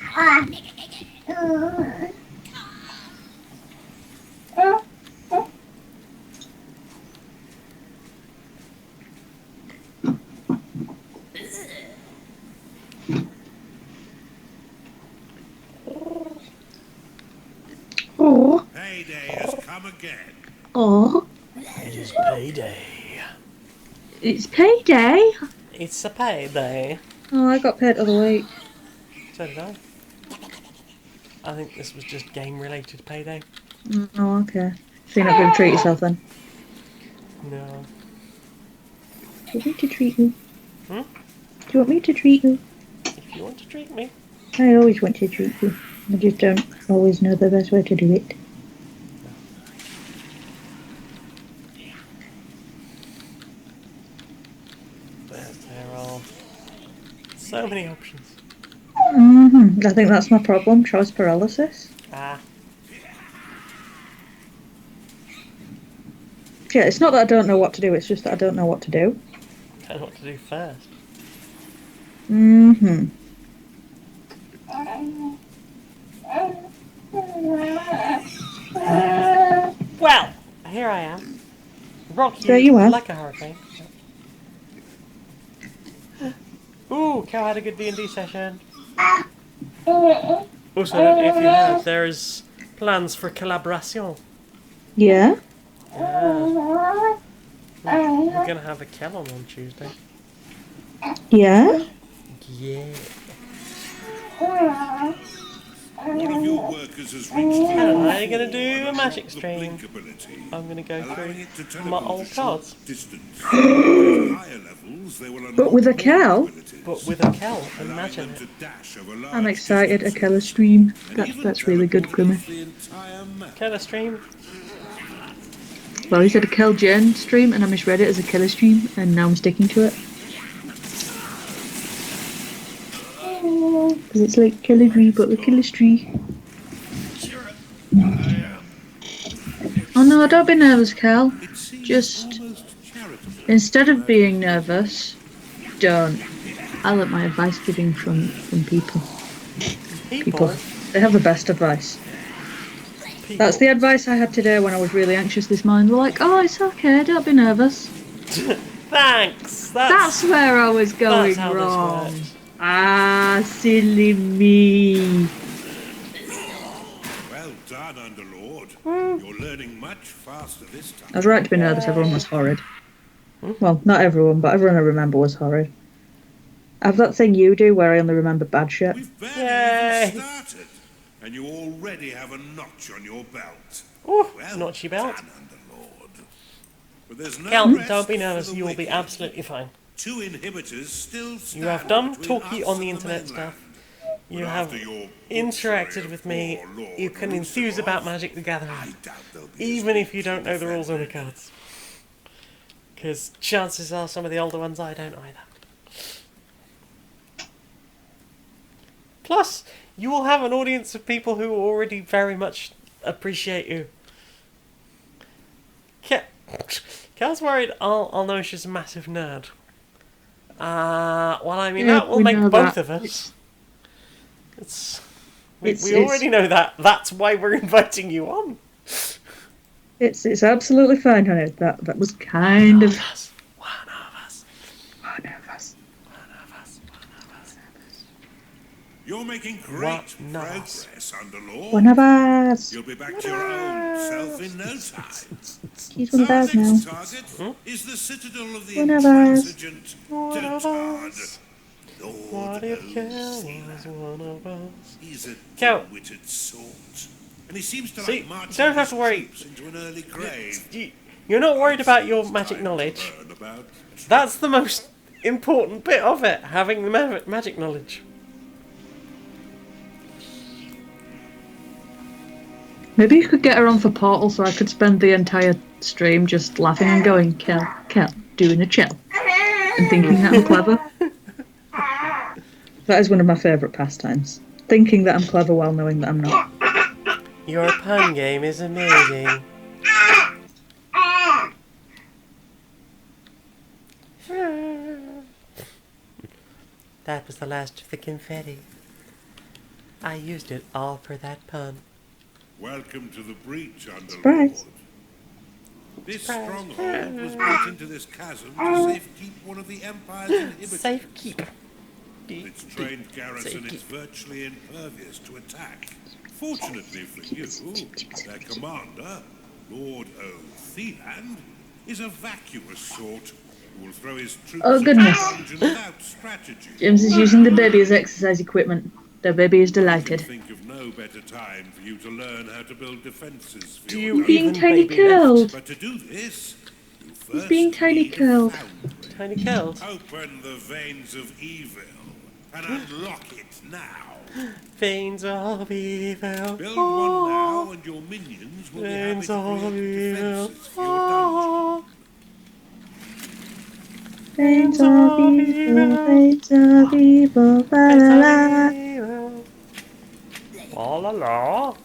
Oh. Payday has come again. Oh. It is payday. It's payday? It's a payday. Oh, I got paid the other week. So did I. I think this was just game-related payday. Oh, okay. So you're not going to treat yourself then? No. Do you want me to treat you? Hmm? Do you want me to treat you? If you want to treat me. I always want to treat you. I just don't always know the best way to do it. There are so many options. I think that's my problem, choice paralysis. Ah. Yeah, it's not that I don't know what to do, it's just that I don't know what to do. Don't know what to do first. Well, here I am. Rock There you are. like a hurricane. Ooh, Cal had a good D&D session. Also, if you heard, there is plans for collaboration. Yeah? We're going to have a Cal on Tuesday. Yeah? Yeah. One of your workers has reached Cal and the I are going to do a magic the stream. blink ability, I'm going to go allowing it to through my teleport old a short cards. distance. At higher levels, they will But with a unlock cow? more abilities, But with a Cal, allowing imagine them it. to dash over large I'm excited, a distances, killer stream. and even That's really good, teleport Grimmy. across the entire map. Killer stream. Well, he said a Kill Jen stream, and I misread it as a killer stream, and now I'm sticking to it. Because it's like Killer Tree, but with Killer Tree. Oh no, don't be nervous, Cal. It seems Just, almost charitable. instead of being nervous, don't. I like my advice giving from people. People. They have the best advice. That's the advice I had today when I was really anxious this morning. They're like, oh, it's okay, don't be nervous. Thanks. That's where I was going that's how wrong. this works. Ah, silly me. Well done, Underlord. You're learning much faster this time. I was right to be nervous, everyone was horrid. Well, not everyone, but everyone I remember was horrid. I have that thing you do where I only remember bad shit. We've barely Yay. even started, and you already have a notch on your belt. Ooh, Well notchy belt. done, Underlord. But there's no Cal, rest don't be for nervous. the You will be wicked. absolutely fine. 2 inhibitors still stand You have done between talky us on the and internet mainland. stuff. You But have after your interacted butchery with of me. poor Lord You can enthuse Lucifer, about Magic the Gathering, I doubt there'll be even as if you don't know the rules on the cards. Because chances are some of the older ones I don't either. Plus, you will have an audience of people who already very much appreciate you. Cal's worried I'll know she's a massive nerd. Well, I mean, Yeah, that will we make know both that. of us. We It's- already know that. That's why we're inviting you on. It's absolutely fine, honey. That was kind of... One of us. You're making great progress, Underlord. One of us. You'll be back to your own self in no time. He's one of Our us now. next target is the citadel of the One of us. intransigent Dotard. What if Kel was one of us? He's a Kel. dim-witted sort. And he seems to See, like marching don't have his to worry. troops into an early grave. You're not worried about your It's magic time to knowledge. learn about That's the most important bit of it, having the magic knowledge. Maybe you could get her on for Portal so I could spend the entire stream just laughing and going, Kel, doing a chill. And thinking that I'm clever. That is one of my favourite pastimes. Thinking that I'm clever while knowing that I'm not. Your pun game is amazing. That was the last of the confetti. I used it all for that pun. Welcome to the breach, Underlord. Surprise. This Surprise. stronghold was built into this chasm to safekeep one of the Empire's inhibitors. Safe keep. Its trained garrison is virtually impervious to attack. Fortunately for you, their commander, Lord O'Theland, is a vacuous sort who will throw his troops Oh, into goodness. the dungeon without strategy. James is using the baby as exercise equipment. The baby is I can delighted. think of no better time for you to learn how to build defences for Do your you Being even tiny baby curled. lift? But to do this, you first being tiny need a curled. foundry. Tiny curls. Open the veins of evil and unlock it now. Veins of evil. Build one now and your minions will be happy Veins to of create evil. defences for your dungeon. Veins of evil, veins of evil, la la la. La la la.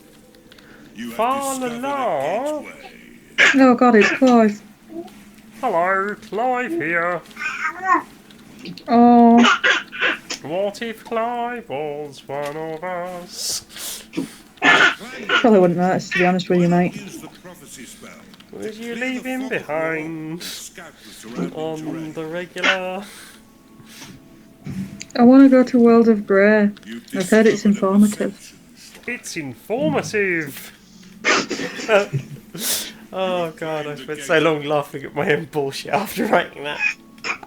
You Fa have la discovered la. a gateway. Oh god, it's Clive. Hello, Clive here. Oh, What if Clive was one of us? probably wouldn't notice, to be honest with you, mate. Use the prophecy spell. Would you Clear the leave him fog of war behind and scout the surrounding on terrain. the regular? I want to go to World of Grey. You I've heard it's discovered a informative. perception. It's informative. Oh god, I spent so long laughing at my own bullshit after writing that,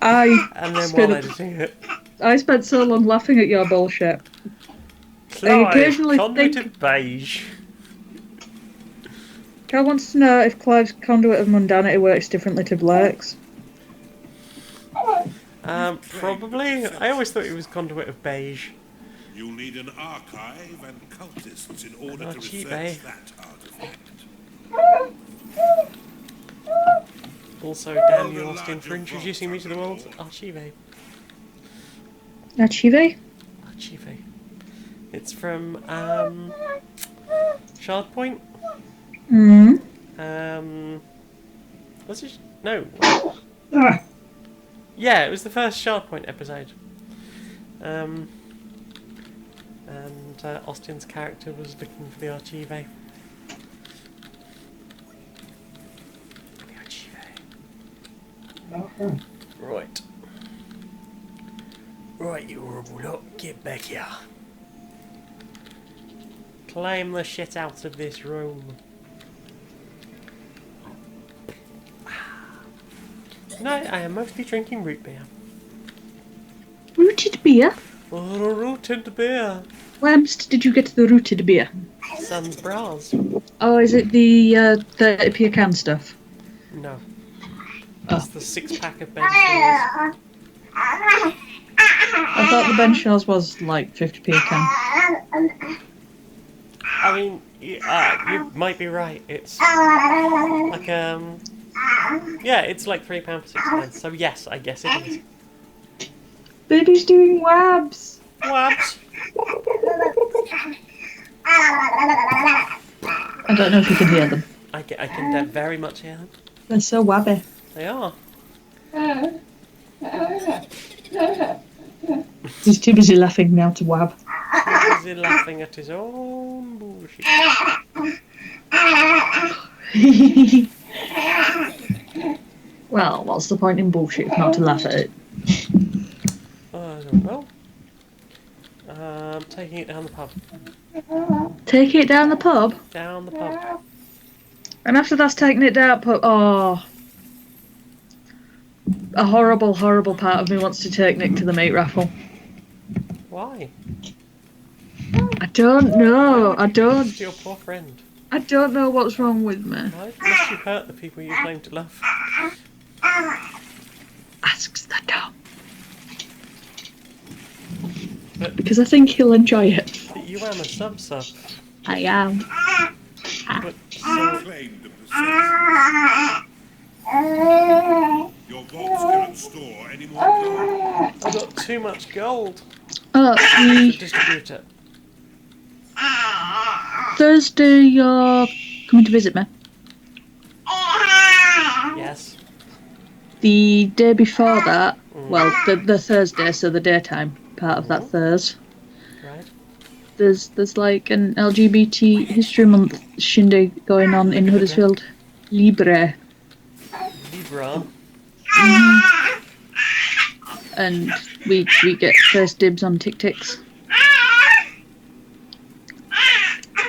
and then while editing it. I spent so long laughing at your bullshit. Clive, occasionally conduit think- of beige. Cal wants to know if Clive's conduit of mundanity works differently to Blake's. Probably. I always thought it was conduit of beige. You'll need an archive and cultists in order to Archive. research that artifact. Also, damn you, Austin, for introducing me to the world's Archive. Archive? Archive. It's from, Shard Point? Was it? No. Yeah, it was the first Shard Point episode. And Austin's character was looking for the Archive. Right. Right, you horrible lot, get back here. Claim the shit out of this room. Tonight I am mostly drinking root beer. Rooted beer? Oh, rooted beer. Where did you get the rooted beer? Sun's bras. Oh, is it the 30p a can stuff? No. That's the 6-pack of Benchers. I thought the Benchers was like 50p a can. I mean, you might be right. It's like, yeah, it's like £3 for 6 pence. So yes, I guess it is. Baby's doing wabs! What? I don't know if you can hear them. I can very much hear them. They're so wabby. They are. He's too busy laughing now to wab. He's busy laughing at his own bullshit. Well, what's the point in bullshit if not to laugh at it? I don't know. Taking it down the pub. Take it down the pub? Down the pub. And after that's taking it down pub, oh. A horrible, horrible part of me wants to take Nick to the meat raffle. Why? I don't know. I Why would you do don't. this to your poor friend? I don't know what's wrong with me. Why must you hurt the people you claim to love? Asks the dog. But Because I think he'll enjoy it. you am a sub. I am. But so Claim the possession. Your vaults cannot store any more gold. I got too much gold Oh, to distribute it. Thursday you're coming to visit me. Yes. The day before that, well, the Thursday, so the daytime part of that Thursday, Right. there's like an LGBT History Month shindig going on in Huddersfield. Libre. Libra. And we get first dibs on tic-tics.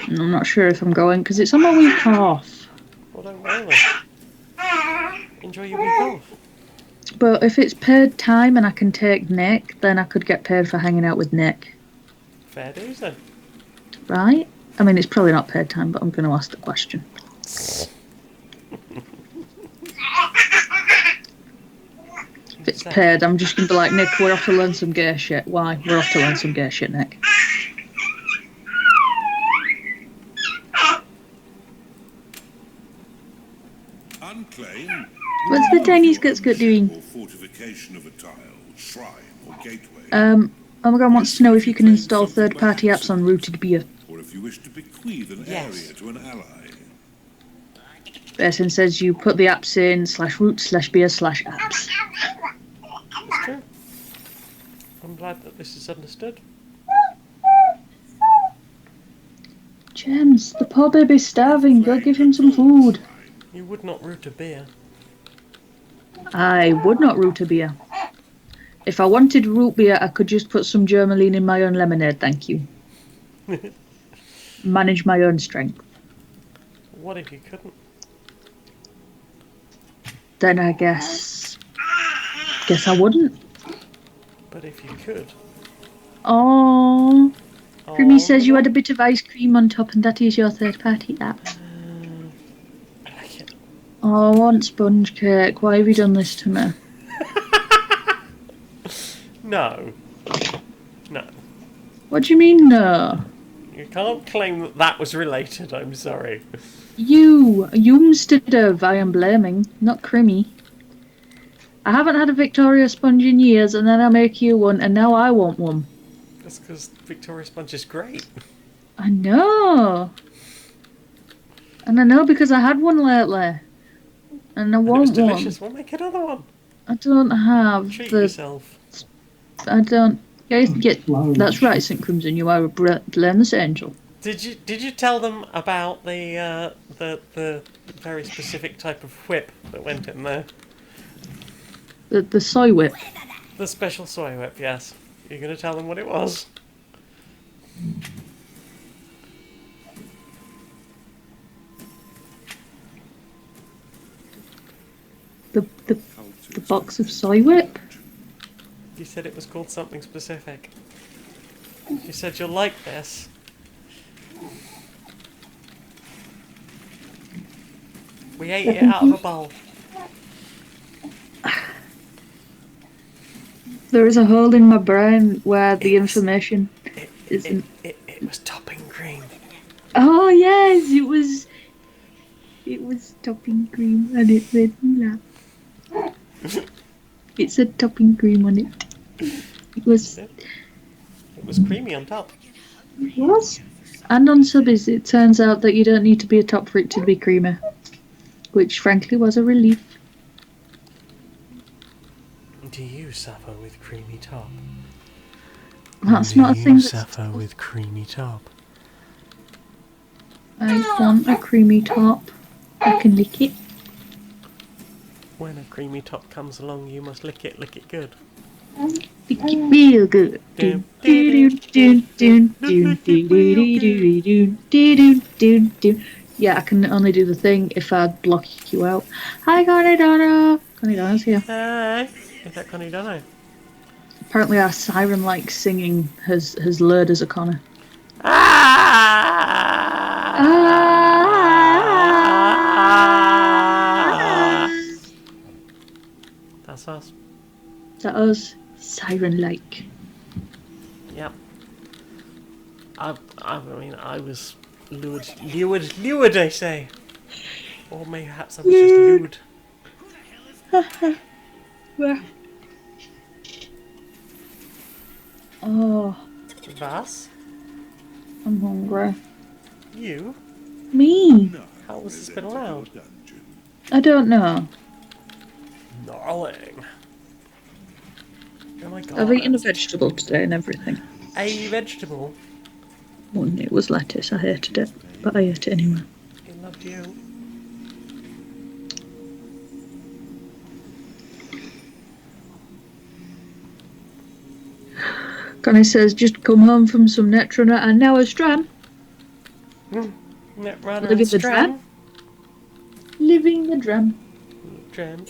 And I'm not sure if I'm going, because it's on my week off. Well, don't worry then. Enjoy your week off. But if it's paid time and I can take Nick, then I could get paid for hanging out with Nick. Fair dues then. Right? I mean, it's probably not paid time, but I'm going to ask the question. If it's paid, I'm just going to be like, Nick, we're off to learn some gay shit. Why? We're off to learn some gay shit, Nick. Unclaimed. What's the tiny skit doing? Or fortification of a tile, shrine, or gateway. Omegon wants to know if you can install third-party apps on rooted beer. Or if you wish to bequeath an Yes. area to an ally. Basin says you put the apps in /root/beer/apps. It's true. I'm glad that this is understood. James, the poor baby's starving. Go give him some food. You would not root a beer. I would not root a beer. If I wanted root beer, I could just put some Germaline in my own lemonade, thank you. Manage my own strength. What if you couldn't? Then I guess I wouldn't. But if you could. Oh, Oh, Creamy says you had a bit of ice cream on top and that is your third-party app. I like it. Oh, I want sponge cake. Why have you done this to me? No. No. What do you mean, no? You can't claim that that was related, I'm sorry. You instead of I am blaming, not Creamy. I haven't had a Victoria sponge in years, and then I make you one, and now I want one. That's because Victoria Sponge is great. I know. And I know because I had one lately. And I And it was want one. delicious. We'll make another one. I don't have Treat the... yourself. I don't... Yeah, that's right, St. Crimson, you are a blameless angel. Did you tell them about the very specific type of whip that went in there? The soy whip. The special soy whip, yes. You're going to tell them what it was? The box of soy whip? You said it was called something specific. You said you'll like this. We ate it out of a bowl. There is a hole in my brain where the information isn't... It was topping cream. Oh yes, it was topping cream and it made me laugh. It said topping cream on it. It was creamy on top. Yes. And on subbies it turns out that you don't need to be a top for it to be creamy. Which frankly was a relief. Do you suffer with creamy top? That's not a thing Do you that's... suffer with creamy top? I want a creamy top. I can lick it. When a creamy top comes along, you must lick it good. Lick it real good. Dun, Yeah, I can only do the thing if I block you out. Hi, Connie Donna. Connie Donna's here. Hey, is that Connie Dono? Apparently our siren-like singing has lured us a corner. That's us. Is that us? Siren-like. Yep. I mean, I was lured, I say. Or mayhaps I was just lured. Where? Oh, Was? I'm hungry. You? Me? How was this been allowed? I don't know. Gnarling. Oh my god. I've eaten a vegetable today and everything. A vegetable? Well, it was lettuce. I hated it, but I ate it anyway. He loved you. Connie says, just come home from some Netrunner and now a Stran. Netrunner Living and the Stran. Living the drum. Stran.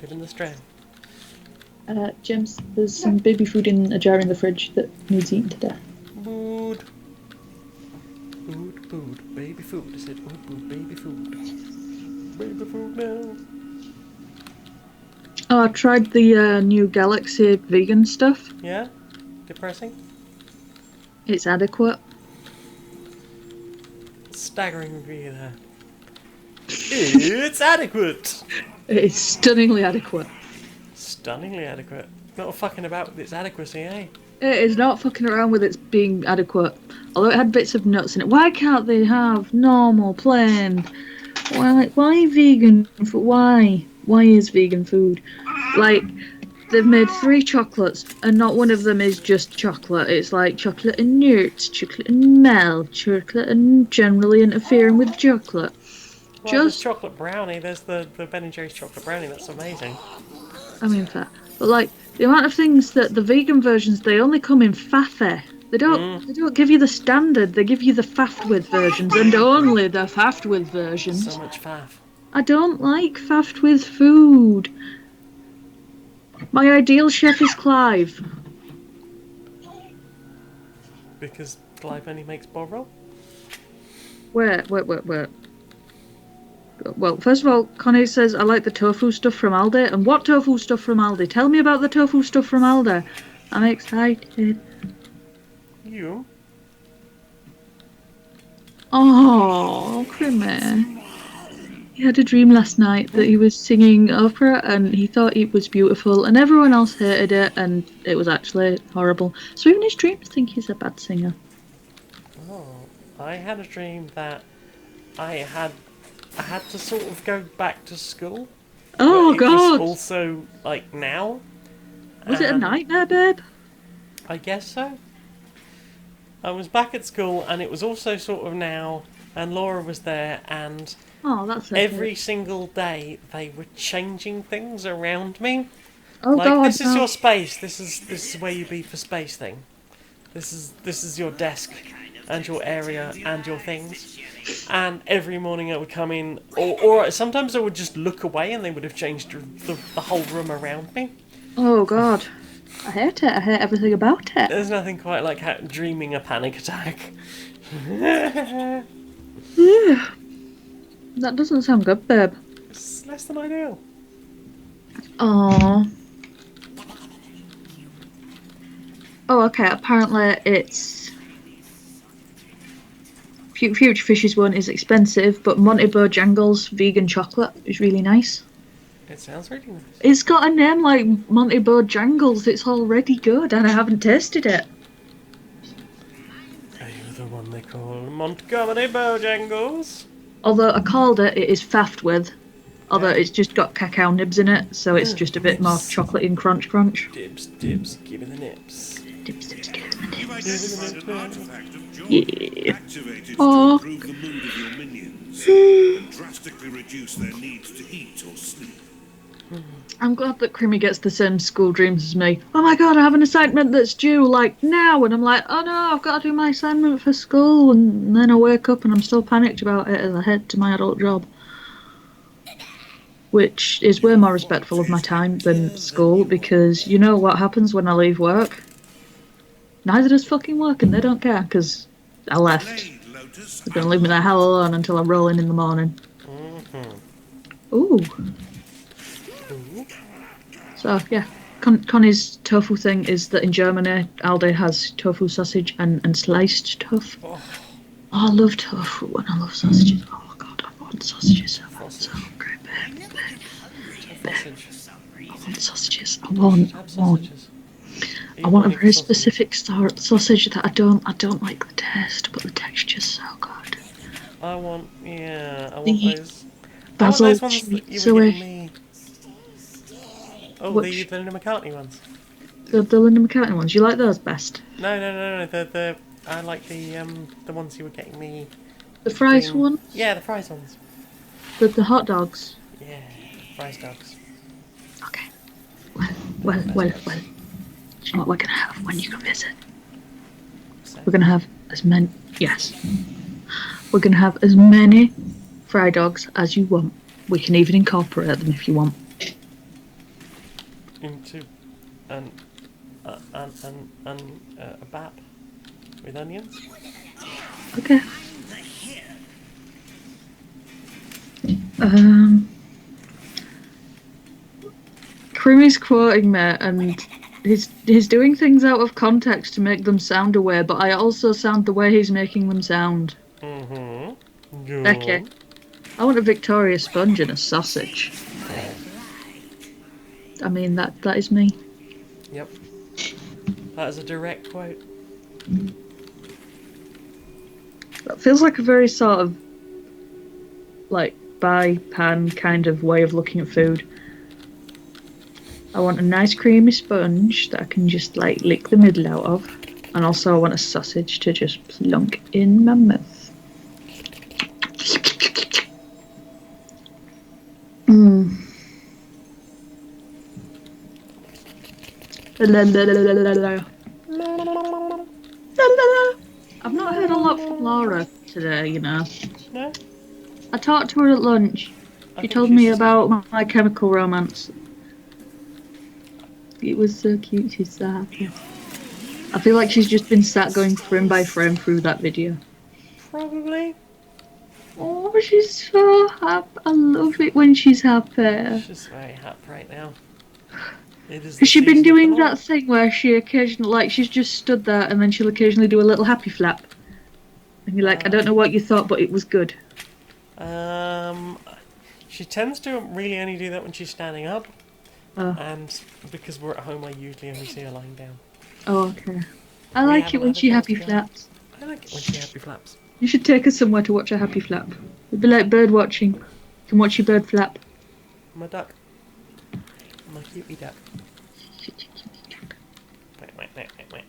Living the Stran. James, there's some baby food in a jar in the fridge that needs eaten to death. Food. Baby food. I said, food, baby food. Baby food now. Oh, I tried the new Galaxy vegan stuff. Yeah? Depressing? It's adequate. Staggering review there. It's adequate! It's stunningly adequate. Stunningly adequate. Not fucking about with its adequacy, eh? It is not fucking around with its being adequate. Although it had bits of nuts in it. Why can't they have normal, plain? Why vegan? Why? Why is vegan food? Like, they've made 3 chocolates, and not one of them is just chocolate. It's like chocolate and nuts, chocolate and milk, chocolate and generally interfering with chocolate. Well, there's chocolate brownie. There's the Ben & Jerry's chocolate brownie. That's amazing. I mean, fair. But, like, the amount of things that the vegan versions, they only come in faffy. They don't give you the standard. They give you the faffed with versions, and only the faffed with versions. So much faff. I don't like faffed with food. My ideal chef is Clive. Because Clive only makes Bovril? Wait. Well, first of all, Connie says, I like the tofu stuff from Aldi. And what tofu stuff from Aldi? Tell me about the tofu stuff from Aldi. I'm excited. You? Oh, Crimmy. He had a dream last night that he was singing opera and he thought it was beautiful and everyone else hated it and it was actually horrible. So even his dreams think he's a bad singer. Oh, I had a dream that I had to sort of go back to school. Oh, but God! It was also, like, now. Was it a nightmare, babe? I guess so. I was back at school and it was also sort of now, and Laura was there, and that's okay. every single day they were changing things around me. Oh, like, God, this is your space, this is where you be for space thing. This is your desk and your area and your things. And every morning I would come in, or sometimes I would just look away and they would have changed the whole room around me. Oh, God. I hate it. I hate everything about it. There's nothing quite like dreaming a panic attack. Yeah. That doesn't sound good, babe. It's less than ideal. Aww. Oh, okay. Apparently it's... Future Fishes one is expensive, but Monty Bojangles vegan chocolate is really nice. It sounds really nice. It's got a name like Monty Bojangles. It's already good, and I haven't tasted it. Are you the one they call Montgomery Bojangles? Although I called it is faffed with. Although it's just got cacao nibs in it, so it's just a bit more chocolatey and crunch. Dibs, give me the nips. Dibs, give me the You've identified an artifact of joy. Yeah. Activated Aw. to improve the mood of your minions and drastically reduce their needs to eat or sleep. I'm glad that Crimmy gets the same school dreams as me. Oh my god, I have an assignment that's due, like, now! And I'm like, oh no, I've got to do my assignment for school. And then I wake up and I'm still panicked about it as I head to my adult job. which is way more respectful of my time than school, because you know what happens when I leave work? Neither does fucking work, and they don't care, because I left. They're going to leave me the hell alone until I roll in the morning. Ooh. So, yeah. Connie's tofu thing is that in Germany, Aldi has tofu sausage and sliced tofu. Oh, I love tofu and I love sausages. Oh, God, I want sausages so much. So hungry, babe. I want sausages. I want. I want a very specific sausage that I don't like the taste, but the texture's so good. I want those. Basil ones that you cheese were away. getting me. Oh, Which? the Linda McCartney ones. The Linda McCartney ones. You like those best? No. I like the ones you were getting me. The fries ones? Yeah, the fries ones. The hot dogs? Yeah, fries dogs. Okay. Well. Do you know what we're gonna have when you come visit? We're gonna have as many. Yes. We're gonna have as many fry dogs as you want. We can even incorporate them if you want. Into a bap with onions. Okay. Creamy's quoting me, and he's doing things out of context to make them sound away, but I also sound the way he's making them sound. Good. Okay. I want a Victoria sponge and a sausage. I mean, that is me. Yep. That is a direct quote. That feels like a very sort of like by pan kind of way of looking at food. I want a nice creamy sponge that I can just like lick the middle out of, and also I want a sausage to just plunk in my mouth. I've not heard a lot from Laura today, you know. No? I talked to her at lunch. She told me about My Chemical Romance. It was so cute, she's so happy. I feel like she's just been sat going frame by frame through that video. Probably. Oh, she's so happy. I love it when she's happy. She's very happy right now. Has she been doing that thing where she occasionally, like, she's just stood there and then she'll occasionally do a little happy flap? And you're like, I don't know what you thought, but it was good. She tends to really only do that when she's standing up. Oh. And because we're at home, I usually only see her lying down. Oh, okay. I like it when she happy flaps. I like it when she happy flaps. You should take her somewhere to watch a happy flap. It'd be like bird watching. You can watch your bird flap. I'm a duck. I'm a cutie duck. Wait.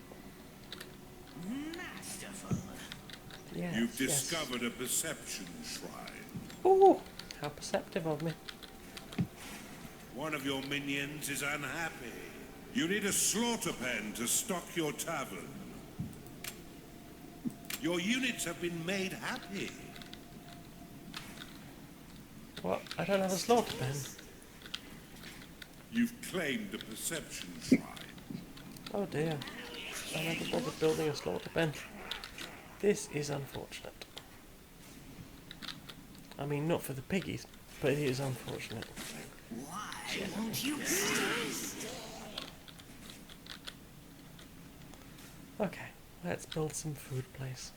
Yes, You've discovered a perception shrine. Ooh, how perceptive of me. One of your minions is unhappy. You need a slaughter pen to stock your tavern. Your units have been made happy. What? I don't have a slaughter pen. You've claimed the perception shrine. Oh dear. I never bothered building a slaughter pen. This is unfortunate. I mean, not for the piggies, but it is unfortunate. Why won't you Okay, let's build some food place.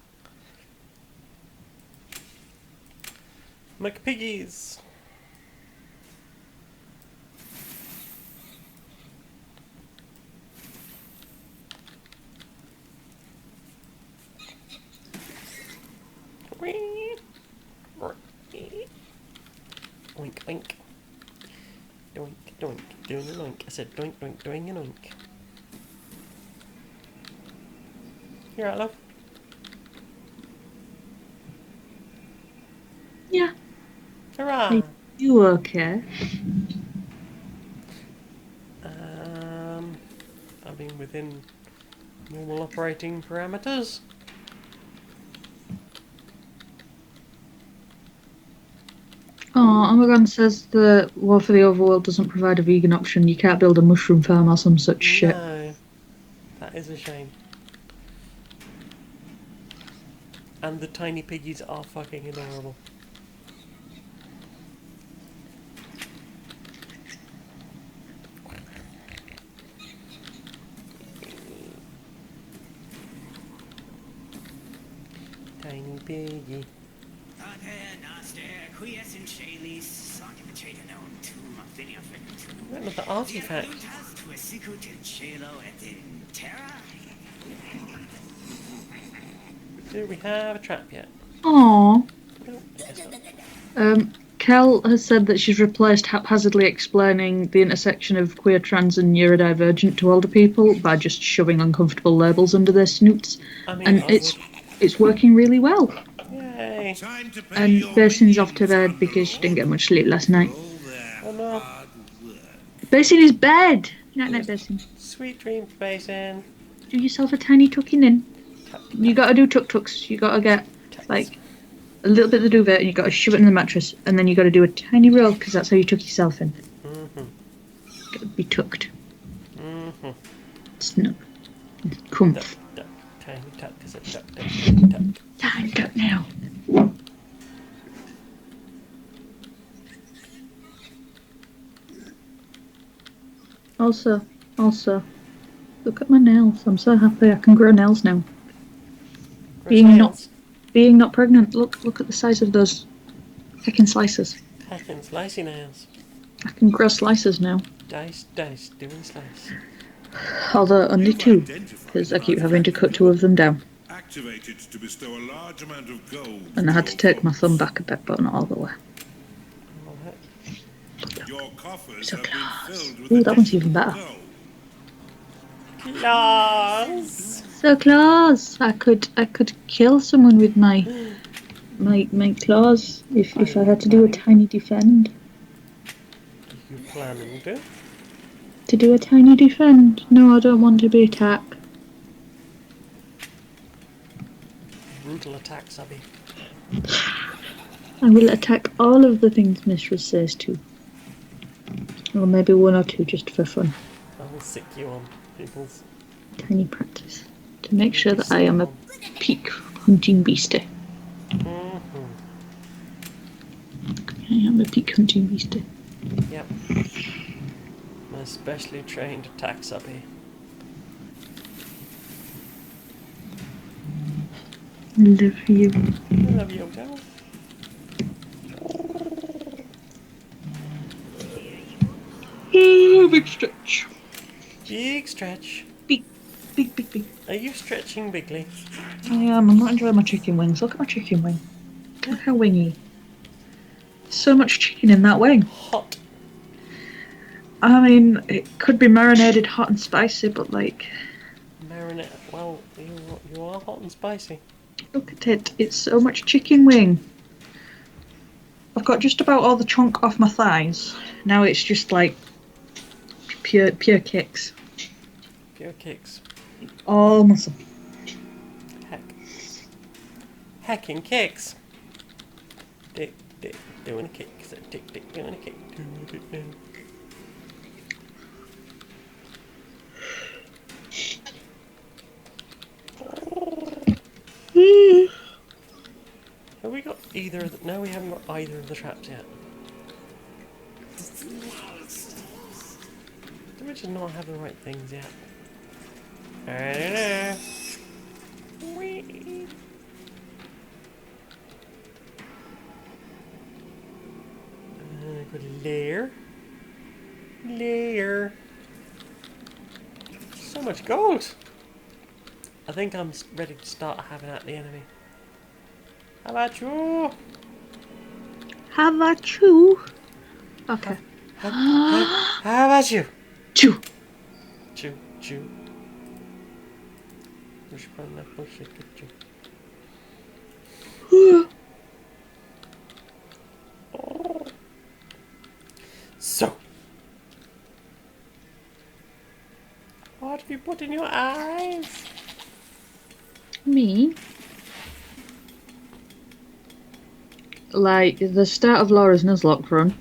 McPiggies! Oink, oink. Doink, doink, doing an oink. I said doink, doink, doing an oink. You alright, love? Yeah. Hurrah! You okay? I mean, within normal operating parameters. Aww. Amaran says that War for the Overworld doesn't provide a vegan option. You can't build a mushroom farm or some such shit. No, that is a shame. And the tiny piggies are fucking adorable. Tiny piggy. Another artifact. Do we have a trap yet? Aww. No, I guess not. Kel has said that she's replaced haphazardly explaining the intersection of queer, trans, and neurodivergent to older people by just shoving uncomfortable labels under their snoots, I mean, and I would. it's working really well. Yay! Time to pay And your Basin's off to wages, bed because she didn't get much sleep last night. all that Oh no! hard work. Basin is bed. Night night, Basin. Sweet dreams, Basin. Do yourself a tiny tucking in. You gotta do tuk tuks. You gotta get like a little bit of the duvet and you gotta shove it in the mattress, and then you gotta do a tiny roll because that's how you tuck yourself in. Gotta be tucked. Snug. Comf. Duck, tiny tuck is a duck, duck, tiny tuck. Tiny tuck now. Also, look at my nails. I'm so happy I can grow nails now. Being not pregnant. Look at the size of those heckin' slices. Heckin' slicey nails. I can grow slices now. Dice, doing slice. Although only two, because I keep having to cut two of them down. Activated to bestow a large amount of gold. And I had to take my thumb back a bit, but not all the way. Alright. Your coffers So have been close. filled with Ooh, the that one's even better. gold. Claws! So close. I could kill someone with my claws if I had to do a tiny defend. You planning to? To do a tiny defend? No, I don't want to be attacked. Brutal attack, Subby. I will attack all of the things Mistress says to. Or maybe one or two just for fun. I will sick you on people's. Tiny practice. To make sure that I am a peak hunting beastie. I am a peak hunting beastie. Yep. My specially trained attack Subby. Love you. I love you, Odell. Oh, big stretch. Big stretch. Big. Are you stretching bigly? I am. I'm not enjoying my chicken wings. Look at my chicken wing. Look how wingy. So much chicken in that wing. Hot. I mean, it could be marinated hot and spicy, but like, Marinate. Well, you are hot and spicy. look at it. It's so much chicken wing. I've got just about all the chunk off my thighs. Now it's just like pure kicks. Pure kicks. All muscle. Heck. Hecking kicks. Dick, doing a kick. Dick, doing a kick. Have we got either of the... No, we haven't got either of the traps yet. Do we just not have the right things yet? I don't know. Whee. Good layer. So much gold. I think I'm ready to start having at the enemy. How about you? How about you? Okay. How about you? Chew. Chew. Push button, that bullshit, get you. So, what have you put in your eyes? Me? like the start of Laura's Nuzlocke run,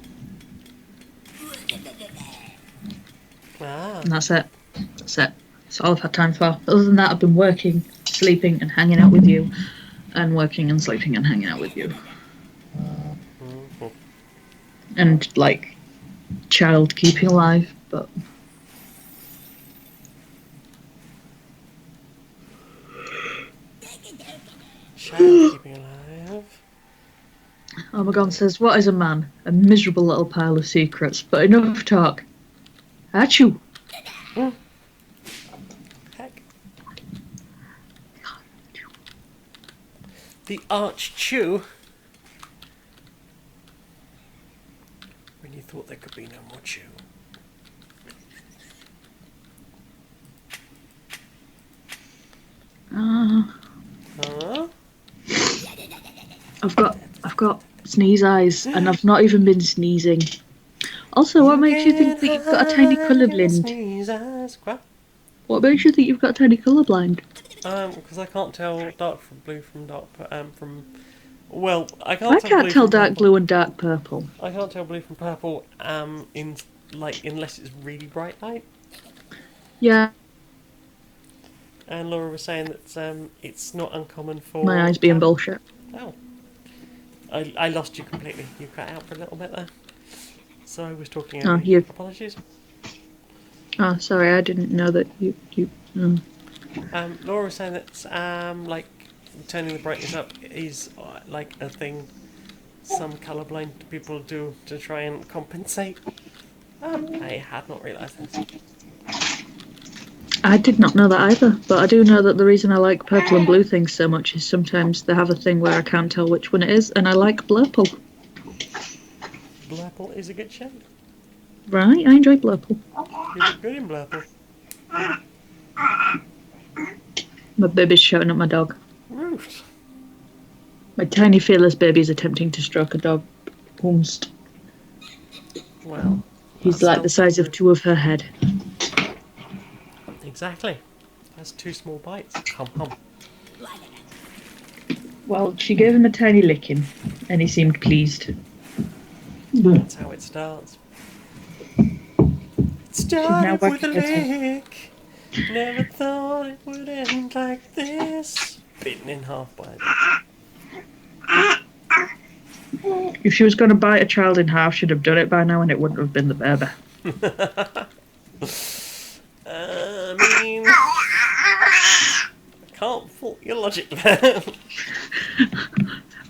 Ah. and that's it. That's it. That's all I've had time for. Other than that, I've been working, sleeping, and hanging out with you, and working and sleeping and hanging out with you, Mhm. and like child keeping alive. But Child keeping alive. Omegon says, "What is a man? A miserable little pile of secrets. But enough talk. Achoo! Heck. The Arch Chew. When you thought there could be no more chew. Huh? I've got sneeze eyes, and I've not even been sneezing. Also, what makes you think that you've got a tiny colourblind? What makes you think you've got a tiny colourblind? Because I can't tell dark from blue from dark, from. Well, I I can't can't tell from dark purple. blue and dark purple. I can't tell blue from purple. In like unless it's really bright light. Yeah, And Laura was saying that it's not uncommon for my eyes being bullshit. Oh, I lost you completely. You cut out for a little bit there. So I was talking. Oh, Over you. Apologies. Oh, sorry, I didn't know that you. Laura was saying that like turning the brightness up is like a thing some colourblind people do to try and compensate. I had not realised this. I did not know that either, but I do know that the reason I like purple and blue things so much is sometimes they have a thing where I can't tell which one it is, and I like blurple. Blurple is a good shade. Right, I enjoy blurple. You look good in Blurple. My baby's shouting at my dog. Root. My tiny fearless baby is attempting to stroke a dog. Almost. Well, He's that's like still the size of good. two of her head. Exactly. That's 2 small bites. Hum hum. Well, she gave him a tiny licking, and he seemed pleased. That's how it starts. It now started with a wagging her tail. lick. Never thought it would end like this. Bitten in half by it. If she was going to bite a child in half, she'd have done it by now, and it wouldn't have been the baby. I mean, I can't fault your logic there.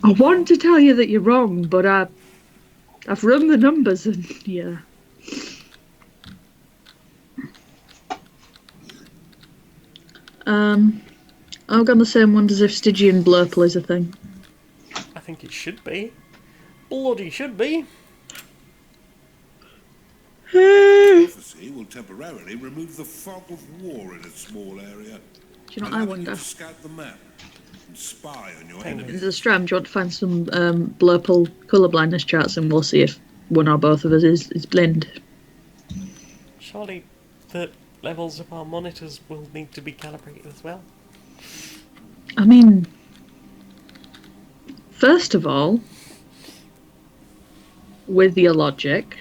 I want to tell you that you're wrong, but I've run the numbers, and yeah. I've got the same one as if Stygian Blurple is a thing. I think it should be. Bloody should be. Prophecy will temporarily remove the fog of war in a small area. Do you know what I allowing wonder? you to scout the map and spy on your Penguin. In enemies. the Stram, do you want to find some Blurple colour blindness charts, and we'll see if one or both of us is blind. Surely the levels of our monitors will need to be calibrated as well. I mean, first of all, with your logic,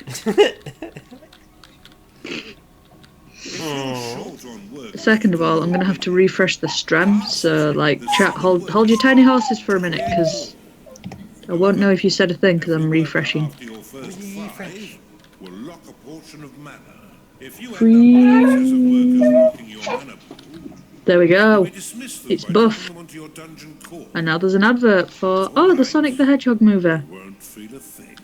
Short on work. second of all, I'm going to have to refresh the Stram, so, like, chat, hold your tiny horses for a minute, because I won't know if you said a thing, because I'm refreshing. After your first Refresh. 5 will lock a portion of mana. If you Free. end up with excess of workers locking your mana pool, There we you go. may dismiss them It's by buff. dropping them onto your dungeon core. And now there's an advert for, oh, the Sonic the Hedgehog movie. You won't feel a thing.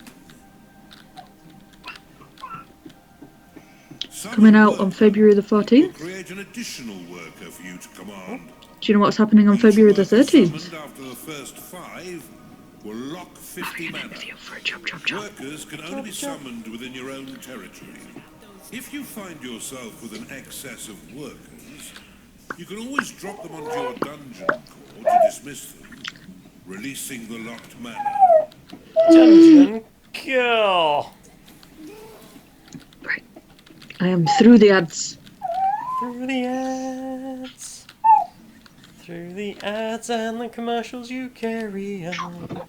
Coming out on February the 14th. Create an additional worker for you to command. Do you know what's happening on February the Each worker 13th? summoned after the first 5 will lock 50 mana. For a chop, chop, chop. Workers can only be summoned within your own territory. If you find yourself with an excess of workers, you can always drop them onto your dungeon core to dismiss them, releasing the locked mana. Dungeon kill. Right. I am through the ads. Through the ads. Through the ads and the commercials you carry on.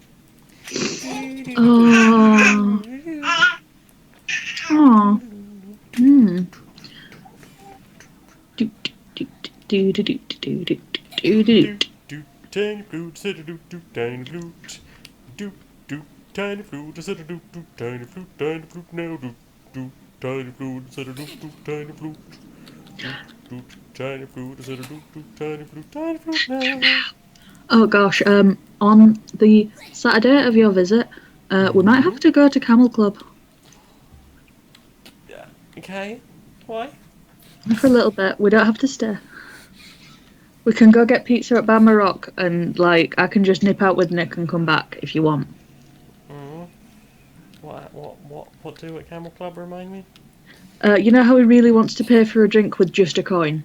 Oh. Oh. Hmm. Do, do, do, do, do, do, do, do, do, do. Tiny flute, tiny flute. Do, do, tiny flute, tiny flute, tiny flute now. Do, tiny flute, tiny flute. Do, tiny flute, tiny flute, tiny flute now. Oh gosh, on the Saturday of your visit, we might have to go to Camel Club Yeah. Okay. Why? for a little bit. We don't have to stay. We can go get pizza at Bama Rock, and like I can just nip out with Nick and come back if you want. What do at Camel Club? Remind me. You know how he really wants to pay for a drink with just a coin?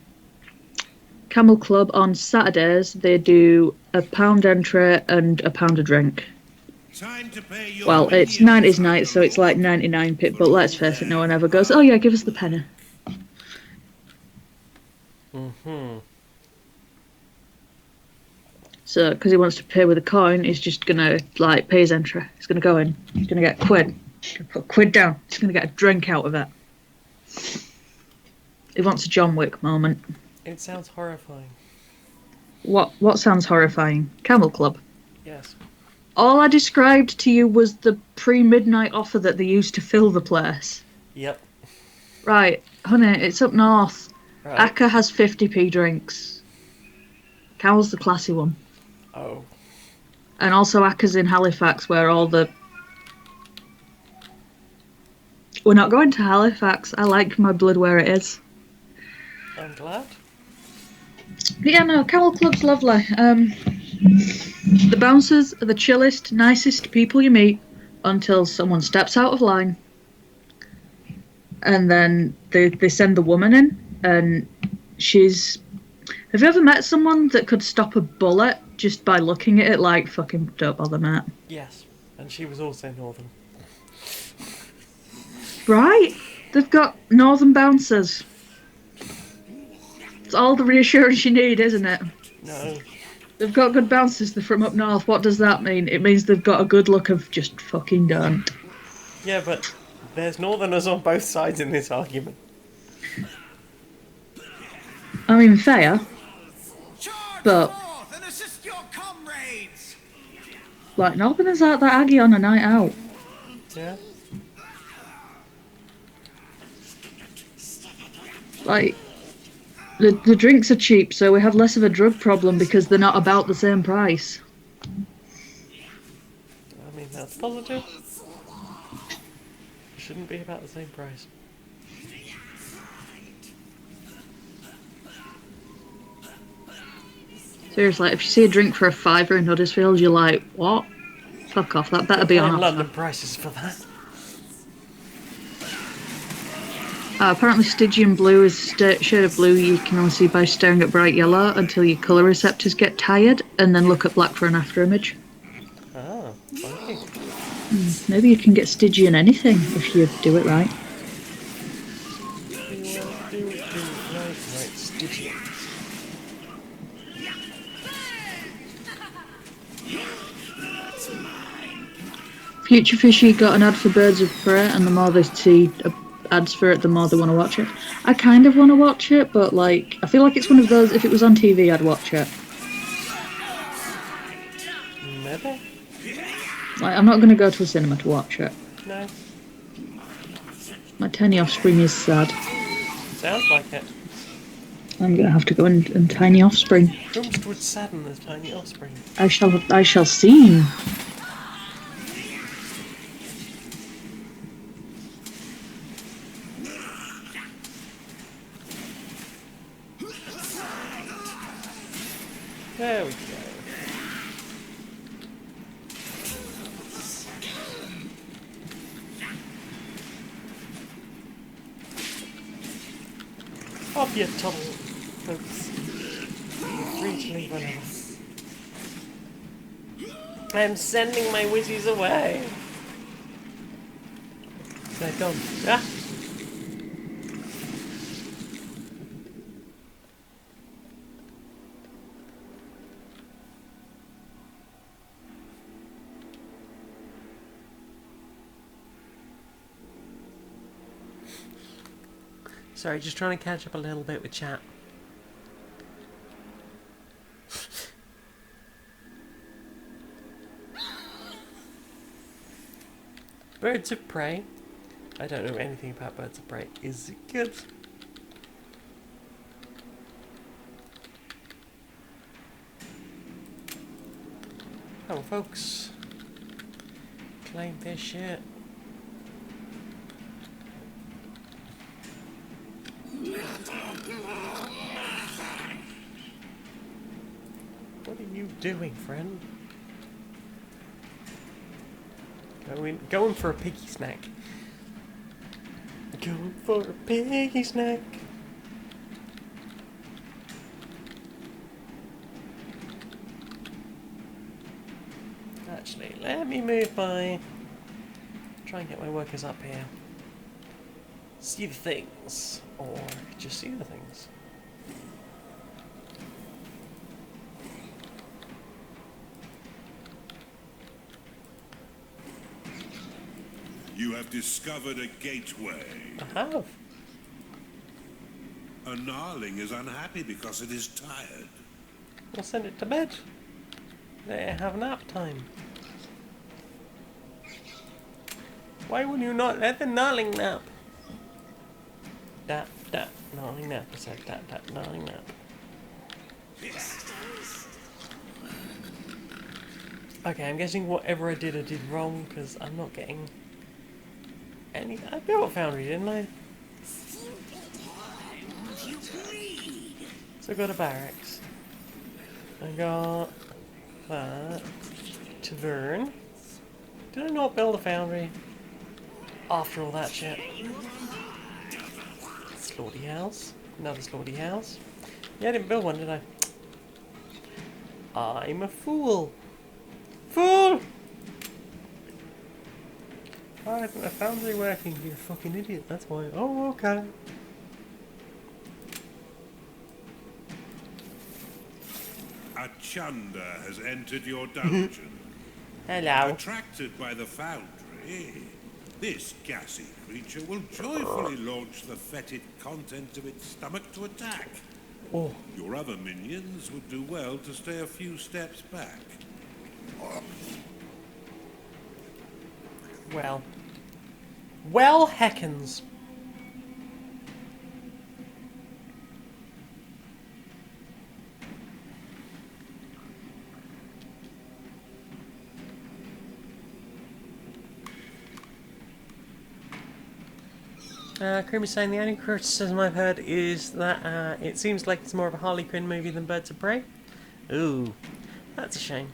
Camel Club on Saturdays they do £1 entry and £1 a drink. Time to pay your Well, it's minions, 90s night, so it's like 99 pip, but let's face it, no one ever goes, oh yeah, give us the penny. So, because he wants to pay with a coin, he's just gonna, like, pay his entry. He's gonna go in, he's gonna get a quid. He's gonna put a quid down, he's gonna get a drink out of it. He wants a John Wick moment. It sounds horrifying. What sounds horrifying? Camel Club. Yes. All I described to you was the pre-midnight offer that they used to fill the place. Yep. Right, honey, it's up north. Right. Akka has 50p drinks. Camel's the classy one. Oh. And also Akka's in Halifax where all the... We're not going to Halifax. I like my blood where it is. I'm glad. But yeah, no, Camel Club's lovely. The bouncers are the chillest, nicest people you meet until someone steps out of line. And then they send the woman in, and she's... Have you ever met someone that could stop a bullet just by looking at it like, fucking don't bother, mate? Yes. And she was also northern. Right? They've got northern bouncers. It's all the reassurance you need, isn't it? No. They've got good bouncers, they're from up north. What does that mean? It means they've got a good look of just fucking don't. Yeah, but there's northerners on both sides in this argument. I mean, fair. Charge But- forth and assist your comrades. Like, northerners aren't that aggy on a night out. Yeah. Like, the drinks are cheap, so we have less of a drug problem because they're not about the same price. I mean, that's positive. It shouldn't be about the same price. Seriously, if you see a drink for a £5 in Huddersfield, you're like, what? Fuck off, that better be on Paying offer. London prices for that. Apparently Stygian blue is a shade of blue you can only see by staring at bright yellow until your colour receptors get tired, and then look at black for an after image. Ah, funky. Maybe you can get Stygian anything if you do it right. Right, Stygian. Future Fishy got an ad for Birds of Prey, and the more they see ads for it, the more they want to watch it. I kind of want to watch it, but like, I feel like it's one of those, if it was on TV, I'd watch it. Maybe? Like, I'm not going to go to a cinema to watch it. No. My tiny offspring is sad. Sounds like it. I'm going to have to go and tiny offspring. Whomst would sadden the tiny offspring. I shall see. There we go. Off your tunnel, folks. You're free to leave whenever. I'm sending my whizzies away. They're gone. Ah! Sorry, just trying to catch up a little bit with chat. Birds of Prey. I don't know anything about Birds of Prey. Is it good? Oh, folks. Claim this shit. What are you doing, friend? Going for a piggy snack. Going for a piggy snack. Actually, let me move my... Try and get my workers up here. See the things. Or just see the things. You have discovered a gateway. I have. A gnarling is unhappy because it is tired. We'll send it to bed. They have nap time. Why would you not let the gnarling nap? Dat, gnarling nap. I said dat, gnarling nap. Okay, I'm guessing whatever I did wrong, because I'm not getting any... I built a foundry, didn't I? So I got a barracks. I got that. Tavern. Did I not build a foundry? After all that shit. Slaughty house. Another slaughty house. Yeah, I didn't build one, did I? I'm a fool. Fool! I think the foundry working, you fucking idiot, that's why. Oh, okay. A chunder has entered your dungeon. Hello. Attracted by the foundry, this gassy creature will joyfully launch the fetid contents of its stomach to attack. Oh. Your other minions would do well to stay a few steps back. Well, heckins. Cream is saying the only criticism I've heard is that it seems like it's more of a Harley Quinn movie than Birds of Prey. Ooh, that's a shame.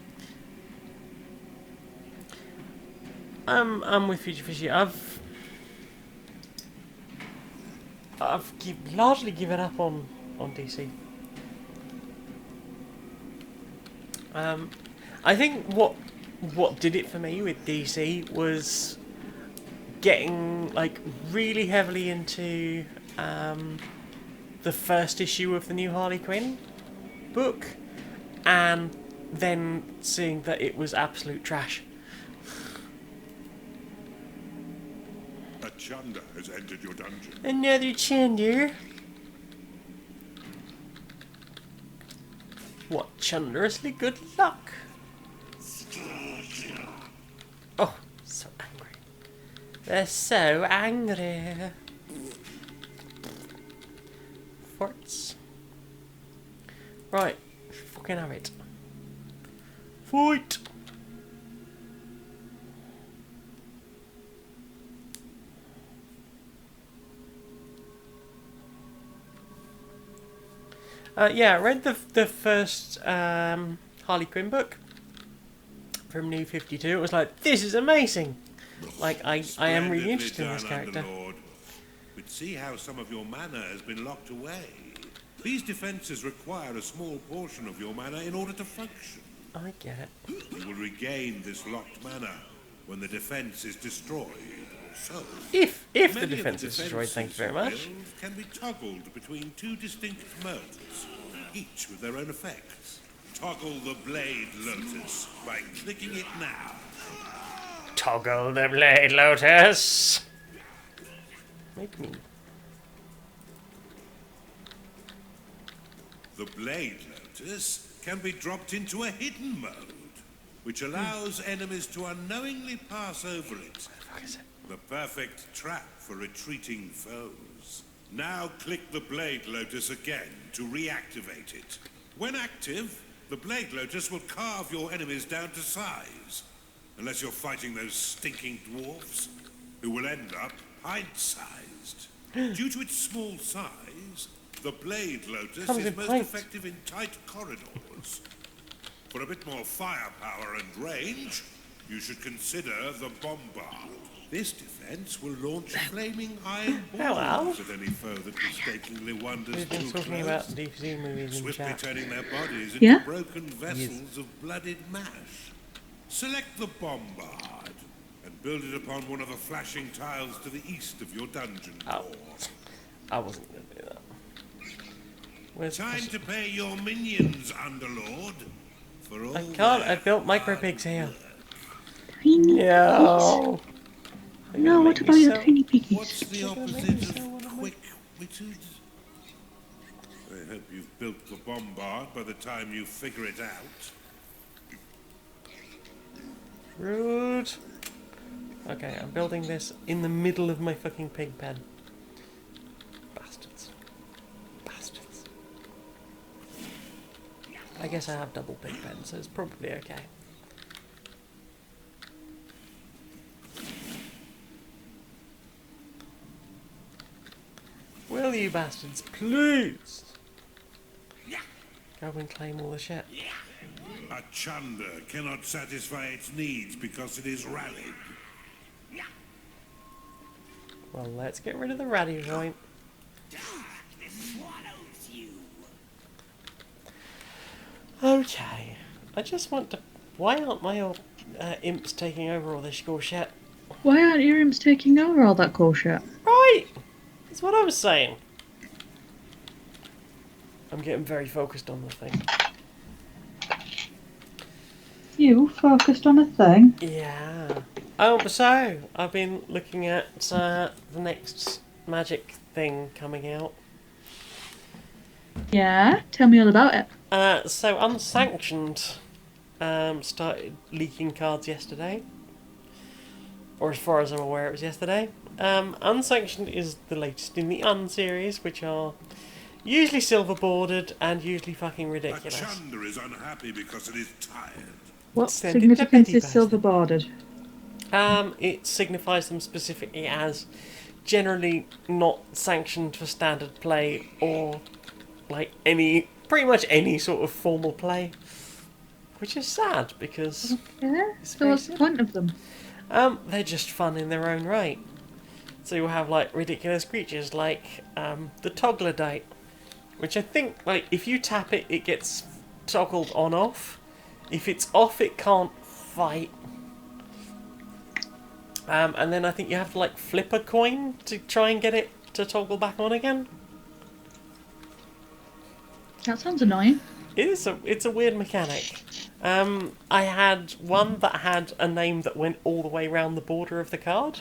I'm with Future Fishy. I've largely given up on DC. I think what did it for me with DC was getting like really heavily into the first issue of the new Harley Quinn book, and then seeing that it was absolute trash. A chunder has entered your dungeon. Another chunder? What chunderously good luck? Oh, so angry. They're so angry. Forts. Right, fucking have it. Fight! Yeah, I read the first Harley Quinn book from New 52. It was like, this is amazing. Like, I am really interested in this character. Underlord. But see how some of your mana has been locked away. These defenses require a small portion of your mana in order to function. I get it. You will regain this locked mana when the defense is destroyed. So, If the many of defense is destroyed, thank you very much. build can be toggled between two distinct modes, each with their own effects. Toggle the Blade Lotus by clicking it now. Toggle the Blade Lotus. Make me. The Blade Lotus can be dropped into a hidden mode, which allows enemies to unknowingly pass over it. The perfect trap for retreating foes. Now click the Blade Lotus again to reactivate it. When active, the Blade Lotus will carve your enemies down to size. Unless you're fighting those stinking dwarfs, who will end up pint-sized. Due to its small size, the Blade Lotus is most effective in tight corridors. For a bit more firepower and range, you should consider the Bombard. This defense will launch flaming iron balls at any foe that mistakenly wanders too close, swiftly turning their bodies into broken vessels of blooded mash. Select the Bombard and build it upon one of the flashing tiles to the east of your dungeon door. I wasn't going to do that. Where's Time to pay your minions, Underlord. For all I can't. I built micro pigs here. Tiny No. piggies. No, what about your tiny piggies? What's the opposite of quick-witted? I hope you've built the Bombard by the time you figure it out. Rude. Okay, I'm building this in the middle of my fucking pig pen. Bastards. Bastards. I guess I have double pig pens, so it's probably okay. Will you bastards please go and claim all the shit? A Chunder cannot satisfy its needs because it is rallied. Well, let's get rid of the ratty joint. Okay, I just want to... Why aren't my old imps taking over all this cool shit? Why aren't your imps taking over all that cool shit? Right! That's what I was saying. I'm getting very focused on the thing. You focused on a thing? Yeah. Oh, so I've been looking at the next magic thing coming out. Yeah? Tell me all about it. So Unsanctioned started leaking cards yesterday. Or as far as I'm aware, it was yesterday. Unsanctioned is the latest in the Un series, which are usually silver bordered and usually fucking ridiculous. A Chunder is unhappy because it is tired. What Send it to significance Betty is silver bordered? It signifies them specifically as generally not sanctioned for standard play or like pretty much any sort of formal play, which is sad because Yeah? So what's the point of them? they're just fun in their own right. So you'll have like ridiculous creatures like the Troglodyte, which I think like if you tap it, it gets toggled on off. If it's off, it can't fight. And then I think you have to like flip a coin to try and get it to toggle back on again. That sounds annoying. It's a weird mechanic. I had one that had a name that went all the way around the border of the card.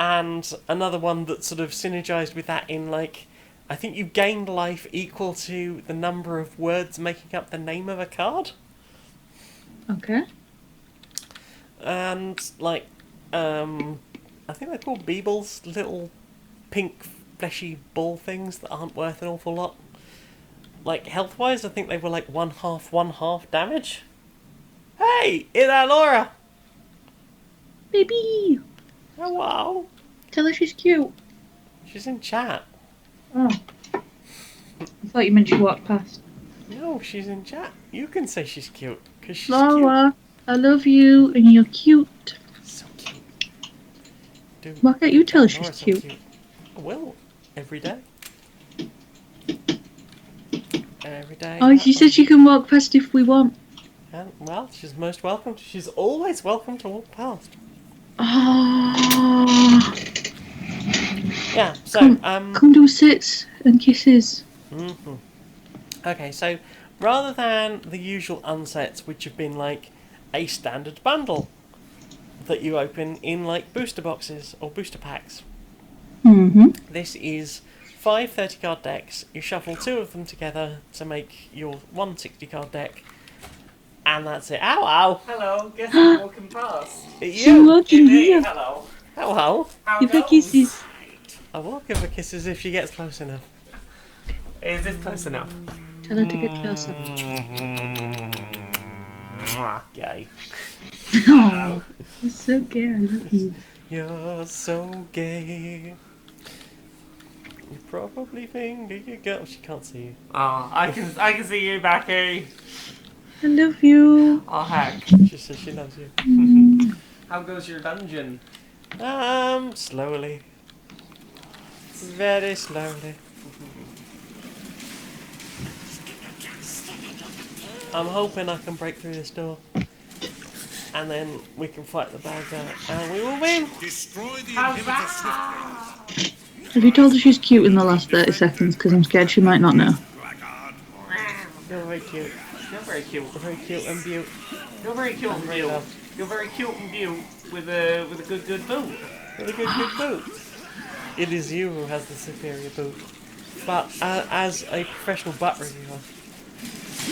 And another one that sort of synergized with that in like, I think you gained life equal to the number of words making up the name of a card. Okay. And like, I think they're called Beebles, little pink fleshy ball things that aren't worth an awful lot. Like health-wise, I think they were like 1/2 damage. Hey, is that Laura? Baby! Hello. Tell her she's cute. She's in chat. Oh. I thought you meant she walked past. No, she's in chat. You can say she's cute because she's Laura, I love you and you're cute. cute. So cute. Dude, Why can't you tell her she's Laura's so cute? I will every day. Every day. Oh, she said she can walk past if we want. And, well, she's most welcome. She's always welcome to walk past. Oh. Yeah. So Come do sits and kisses. Mm-hmm. Okay, so rather than the usual unsets, which have been like a standard bundle that you open in like booster boxes or booster packs, Mm-hmm. this is 5 30-card decks. You shuffle 2 of them together to make your 1 60-card deck, and that's it. Ow, ow! Hello, guess who's walking past? She You! walking here. Hello. Hello! How Give her goes? kisses. I will give her kisses if she gets close enough. Is this close enough? Tell her to get closer. Gay. Oh, you're so gay. I love you. You're so gay. You probably think that you girl. She can't see you. Oh, I can see you, Becky. I love you. Oh heck. She says she loves you. How goes your dungeon? Slowly. Very slowly. I'm hoping I can break through this door. And then we can fight the bad guy. And we will win! Destroy the How's inhibitor that? swiftly. Have you told her she's cute in the last 30 seconds? Because I'm scared she might not know. Blackguard. You're very cute. You're very cute. You're very cute and beaut. You're very cute and very cute. well. You're very cute and cute with a good boot. With a good boot. It is you who has the superior boot. But as a professional butt reviewer,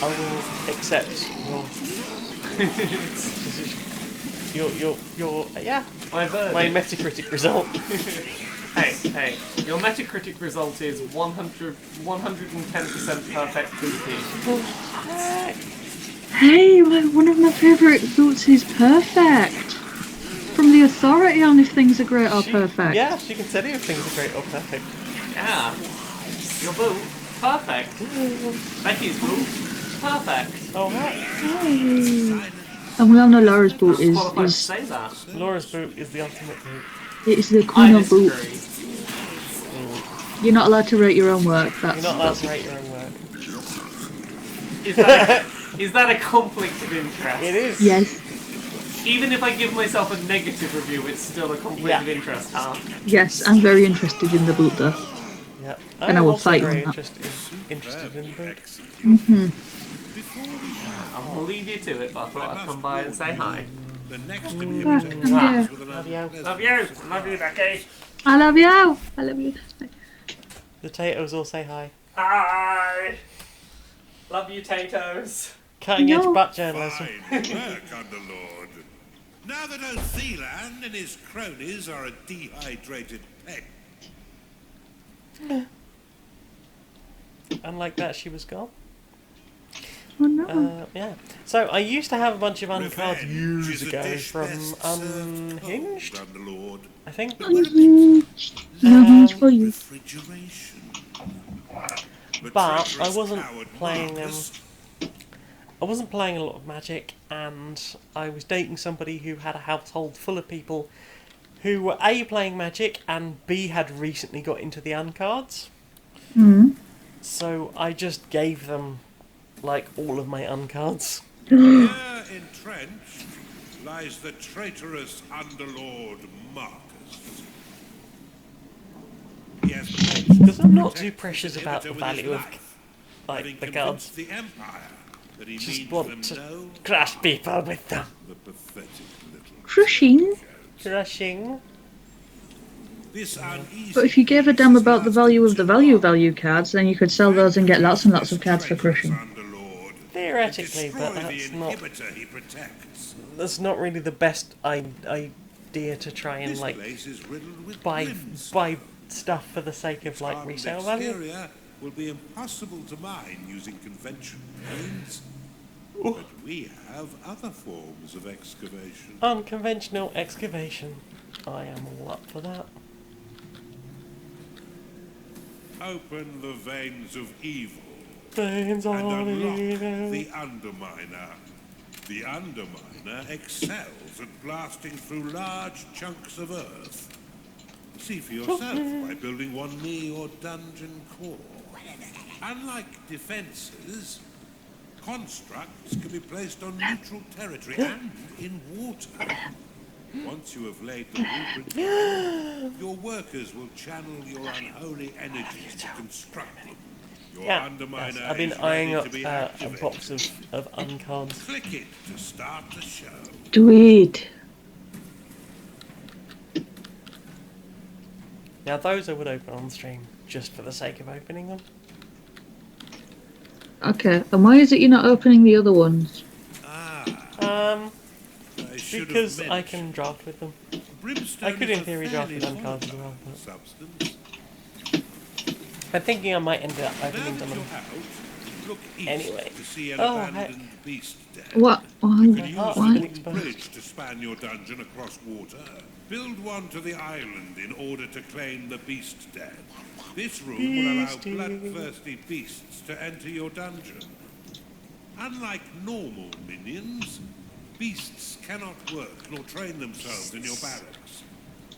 I will accept your yeah, My verdict. my Metacritic result. Hey, your Metacritic result is 110% perfect booty. Hey, one of my favourite boots is perfect. From the authority on if things are great or perfect. Yeah, she can tell you if things are great or perfect. Yeah. Your boot, perfect. Becky's boot, perfect. Oh, right. Hey. And we all know Laura's boot I'm qualified to is say that. Laura's boot is the ultimate boot. it is the I queen of boots. disagree. You're not allowed to rate your own work. That's You're not allowed to rate your own work. Is that a conflict of interest? It is. yes, Even if I give myself a negative review, it's still a conflict Yeah. of interest, huh? yes. I'm very interested in the boot though. Yeah. And I I'm will also fight on very that. interested in the boot. I'll leave you to it, but I thought I'd come by and say hi. The next Back inhibitor and comes there. with an Love you. Love you! Love you, Becky! I love you. I love you. The Tatoes all say hi. Hi! Love you, Tatoes! Cutting edge No. butt journalism. Fine work, Underlord. Now that O'Thelan and his cronies are a dehydrated peck, And like that, she was gone. Oh no. Yeah. So I used to have a bunch of uncards revenge years is a ago dish from best served Unhinged, cold, Underlord. I think. No news for you. Refrigeration. But I treacherous wasn't coward playing Marcus I wasn't playing a lot of Magic, and I was dating somebody who had a household full of people who were A, playing Magic, and B, had recently got into the uncards. So I just gave them, like, all of my uncards. Here entrenched lies the traitorous Underlord Marcus. He has pledged Because I'm to not too protect precious his about the inhibitor with value his of, life, like, having the convinced cards. the Empire that he Just needs want them to no crush people with them. the pathetic little Crushing. Crushing. This uneasy But if you gave a damn about the value of the value cards, then you could sell those and get lots and lots of cards for crushing. Underlord, Theoretically, but destroy that's the not inhibitor he protects. that's not really the best idea to try and This like place is riddled with buy brims. stuff for the sake of like Armed resale value. exterior will be impossible to mine using conventional means. But we have other forms of excavation. Unconventional excavation. I am all up for that. Open the veins of evil Veins and of unlock evil. the Underminer. The Underminer excels at blasting through large chunks of earth. See for yourself by building one me or dungeon core. Unlike defenses, constructs can be placed on neutral territory and in water. Once you have laid the blueprint down, your workers will channel your unholy energies to construct them. Your Yeah, Underminer yes, I've been is eyeing ready up to be a activated. box of uncards. Click it to start the show. Do it. Now those I would open on stream. just for the sake of opening them. Okay, and why is it you're not opening the other ones? Um, I should because have I can draft with them. I could in theory draft with them cards as well, but substance. I'm thinking I might end up Now opening that them. you're out, look east Anyway. to see an Oh, abandoned beast den. What? You can Why? use heart's the been Why? wooden exposed. bridge to span your dungeon across water. Build one to the island in order to claim the beast den. This room will allow Beastie. bloodthirsty beasts to enter your dungeon. Unlike normal minions, beasts cannot work nor train themselves in your barracks.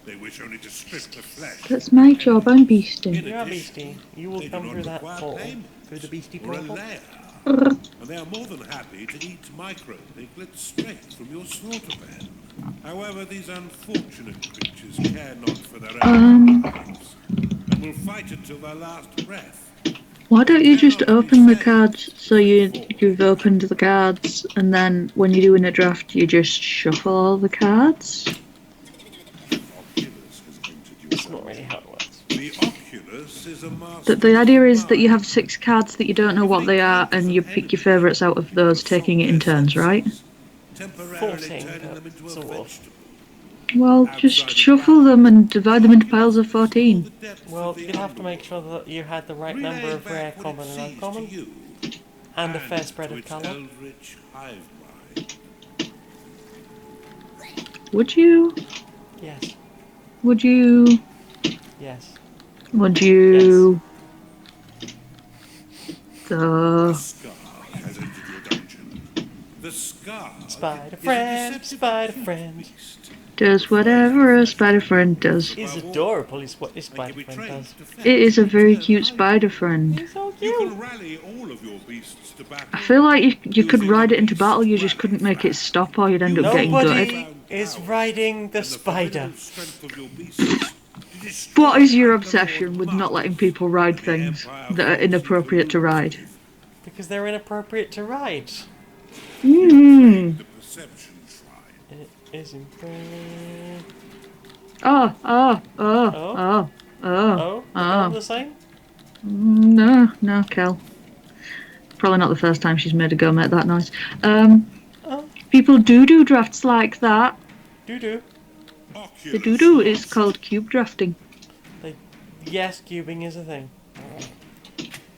They wish only to strip the flesh. That's my job, I'm beasting. You are Beastie. You will They do come not through that require portal. payment Through the Beastie or a portal. lair. And they are more than happy to eat micro-piglets straight from your slaughter pen. However, these unfortunate creatures care not for their own lives, and will fight until their last breath. Why don't you just Cannot be open the saved cards so you've before. opened the cards, and then when you're doing a draft, you just shuffle all the cards? Oculus has entered your That's not really how it works. The Oculus is a master. The idea is that you have 6 cards that you don't know what they are, and you pick your favourites out of those, taking it in turns, right? Temporarily 14, turning but them into a sort of. vegetable. Well, just shuffle them and divide them into piles of 14. Well, you'd have to make sure that you had the right number of rare, common, and uncommon, and a fair spread of colour. Would you? Yes. Would you? Yes. Would you? The scar has entered your dungeon. The scar Spider is a friend, deceptive spider cute friend. beast. Does whatever a spider friend does. Is adorable is what this They can spider be friend trained does. to fence It is a and very turn cute hide. spider friend. He's so You cute. can rally all of your beasts to battle. I feel like you could ride it into battle, you just couldn't make it stop or you'd end up getting gutted. Nobody is riding the And spider. formidable strength of your beasts to destroy What is your and obsession with not mark letting people ride the things Empire that are follows you inappropriate to lose ride? with. Because they're inappropriate to ride. Mm. The perception shrine. It isn't. Oh. Oh, Oh. they're not the same? No, Kel. Probably not the first time she's made a go make that noise. Oh, People do drafts like that. doo-doo. They do. It's called cube drafting. Yes, cubing is a thing.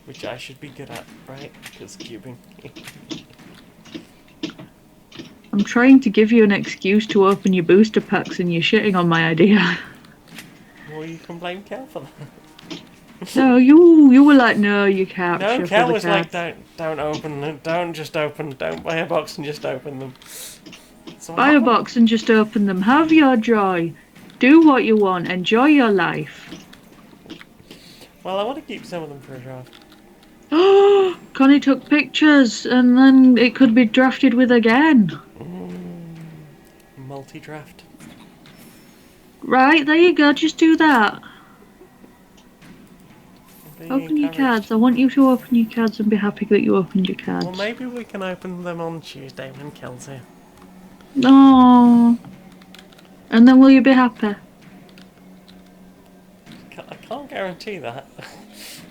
Which I should be good at, right? Because cubing. I'm trying to give you an excuse to open your booster packs and you're shitting on my idea. Well, you can blame Kel for that. No, you were like, no, you can't. No, shuffle Kel the was like, cards. don't open them. Don't just open. Don't buy a box and just open them. So Buy a box and just open them. Have your joy. Do what you want. Enjoy your life. Well, I want to keep some of them for a draft. Oh, Connie took pictures and then it could be drafted with again. Multi-draft. Right, there you go. Just do that. Being Open your encouraged. cards. I want you to open your cards and be happy that you opened your cards. Well, maybe we can open them on Tuesday when Kel's here. No. And then will you be happy? I can't guarantee that.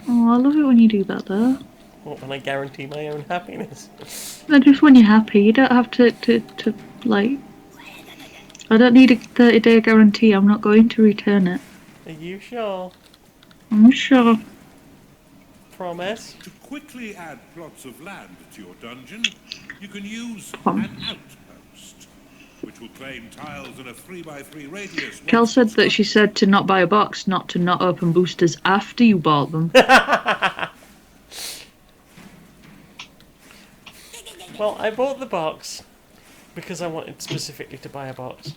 Oh, I love it when you do that, though. What, when I guarantee my own happiness? No, just when you're happy. You don't have to like... I don't need a 30-day guarantee. I'm not going to return it. Are you sure? I'm sure. Promise? To quickly add plots of land to your dungeon, you can use Come. an outpost, which will claim tiles in a 3x3 radius. Kel once said that she said to not buy a box, not to not open boosters after you bought them. Well, I bought the box because I wanted specifically to buy a box.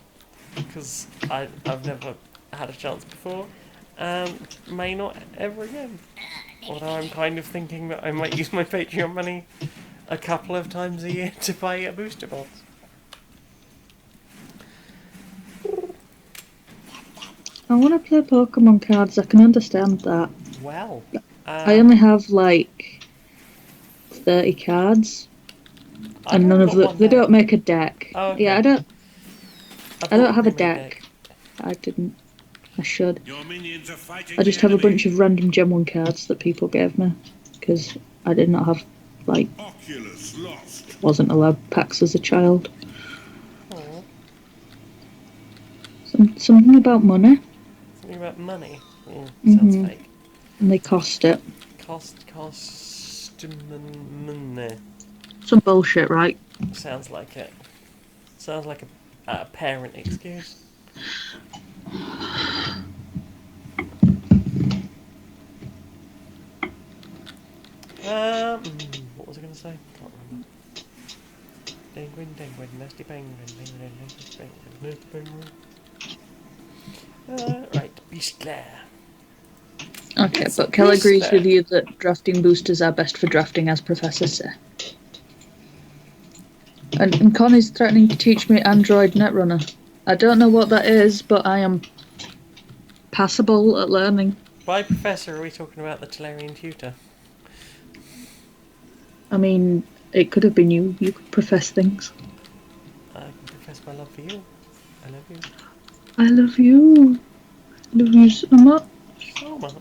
Because I've never had a chance before, and may not ever again. Although I'm kind of thinking that I might use my Patreon money a couple of times a year to buy a booster box. I want to play Pokemon cards. I can understand that. Well, I only have like 30 cards, and none of them. They don't make a deck. Oh, okay. Yeah, I don't bought have a pre-made deck. I didn't. I should. Your minions are fighting I just the have a enemy. bunch of random Gem 1 cards that people gave me. Because I did not have, like, Oculus lost. wasn't allowed packs as a child. Oh, Something about money. something about money. Sounds fake. And they cost it. Cost money. Some bullshit, right? Sounds like it. Sounds like a parent excuse. What was I going to say? Can't remember. Penguin, nasty penguin, nasty penguin. Right, Beast Claire. Okay, It's a but Kel beast agrees there. with you that drafting boosters are best for drafting, as Professor said. And Connie's threatening to teach me Android Netrunner. I don't know what that is, but I am passable at learning. By Professor, are we talking about the Tellurian tutor? I mean, it could have been you. You could profess things. I can profess my love for you. I love you I love you. I love you so much. so much.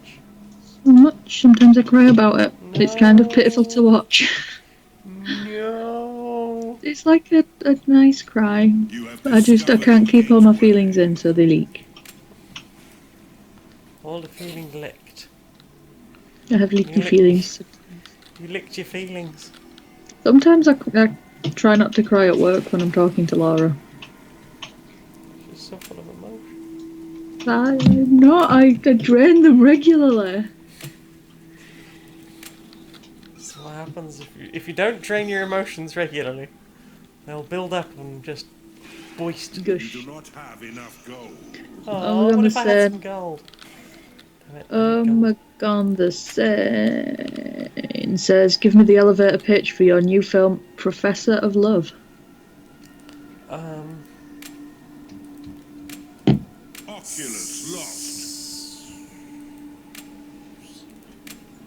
So much. Sometimes I cry about it. It's kind of pitiful to watch. No. It's like a nice cry. You have But I discovered can't the keep all my gateway. feelings in, so they leak. All the feelings licked. I have leaky lick- feelings. You licked your feelings. Sometimes I try not to cry at work when I'm talking to Laura. She's so full of emotion. I'm not. I drain them regularly. So what happens if you don't train your emotions regularly? They'll build up and just boist. You Gush. do not have enough gold. Oh, gonna what if I say- had some gold? Damn it, I need gold. On the saying says, give me the elevator pitch for your new film, Professor of Love. Oculus lost.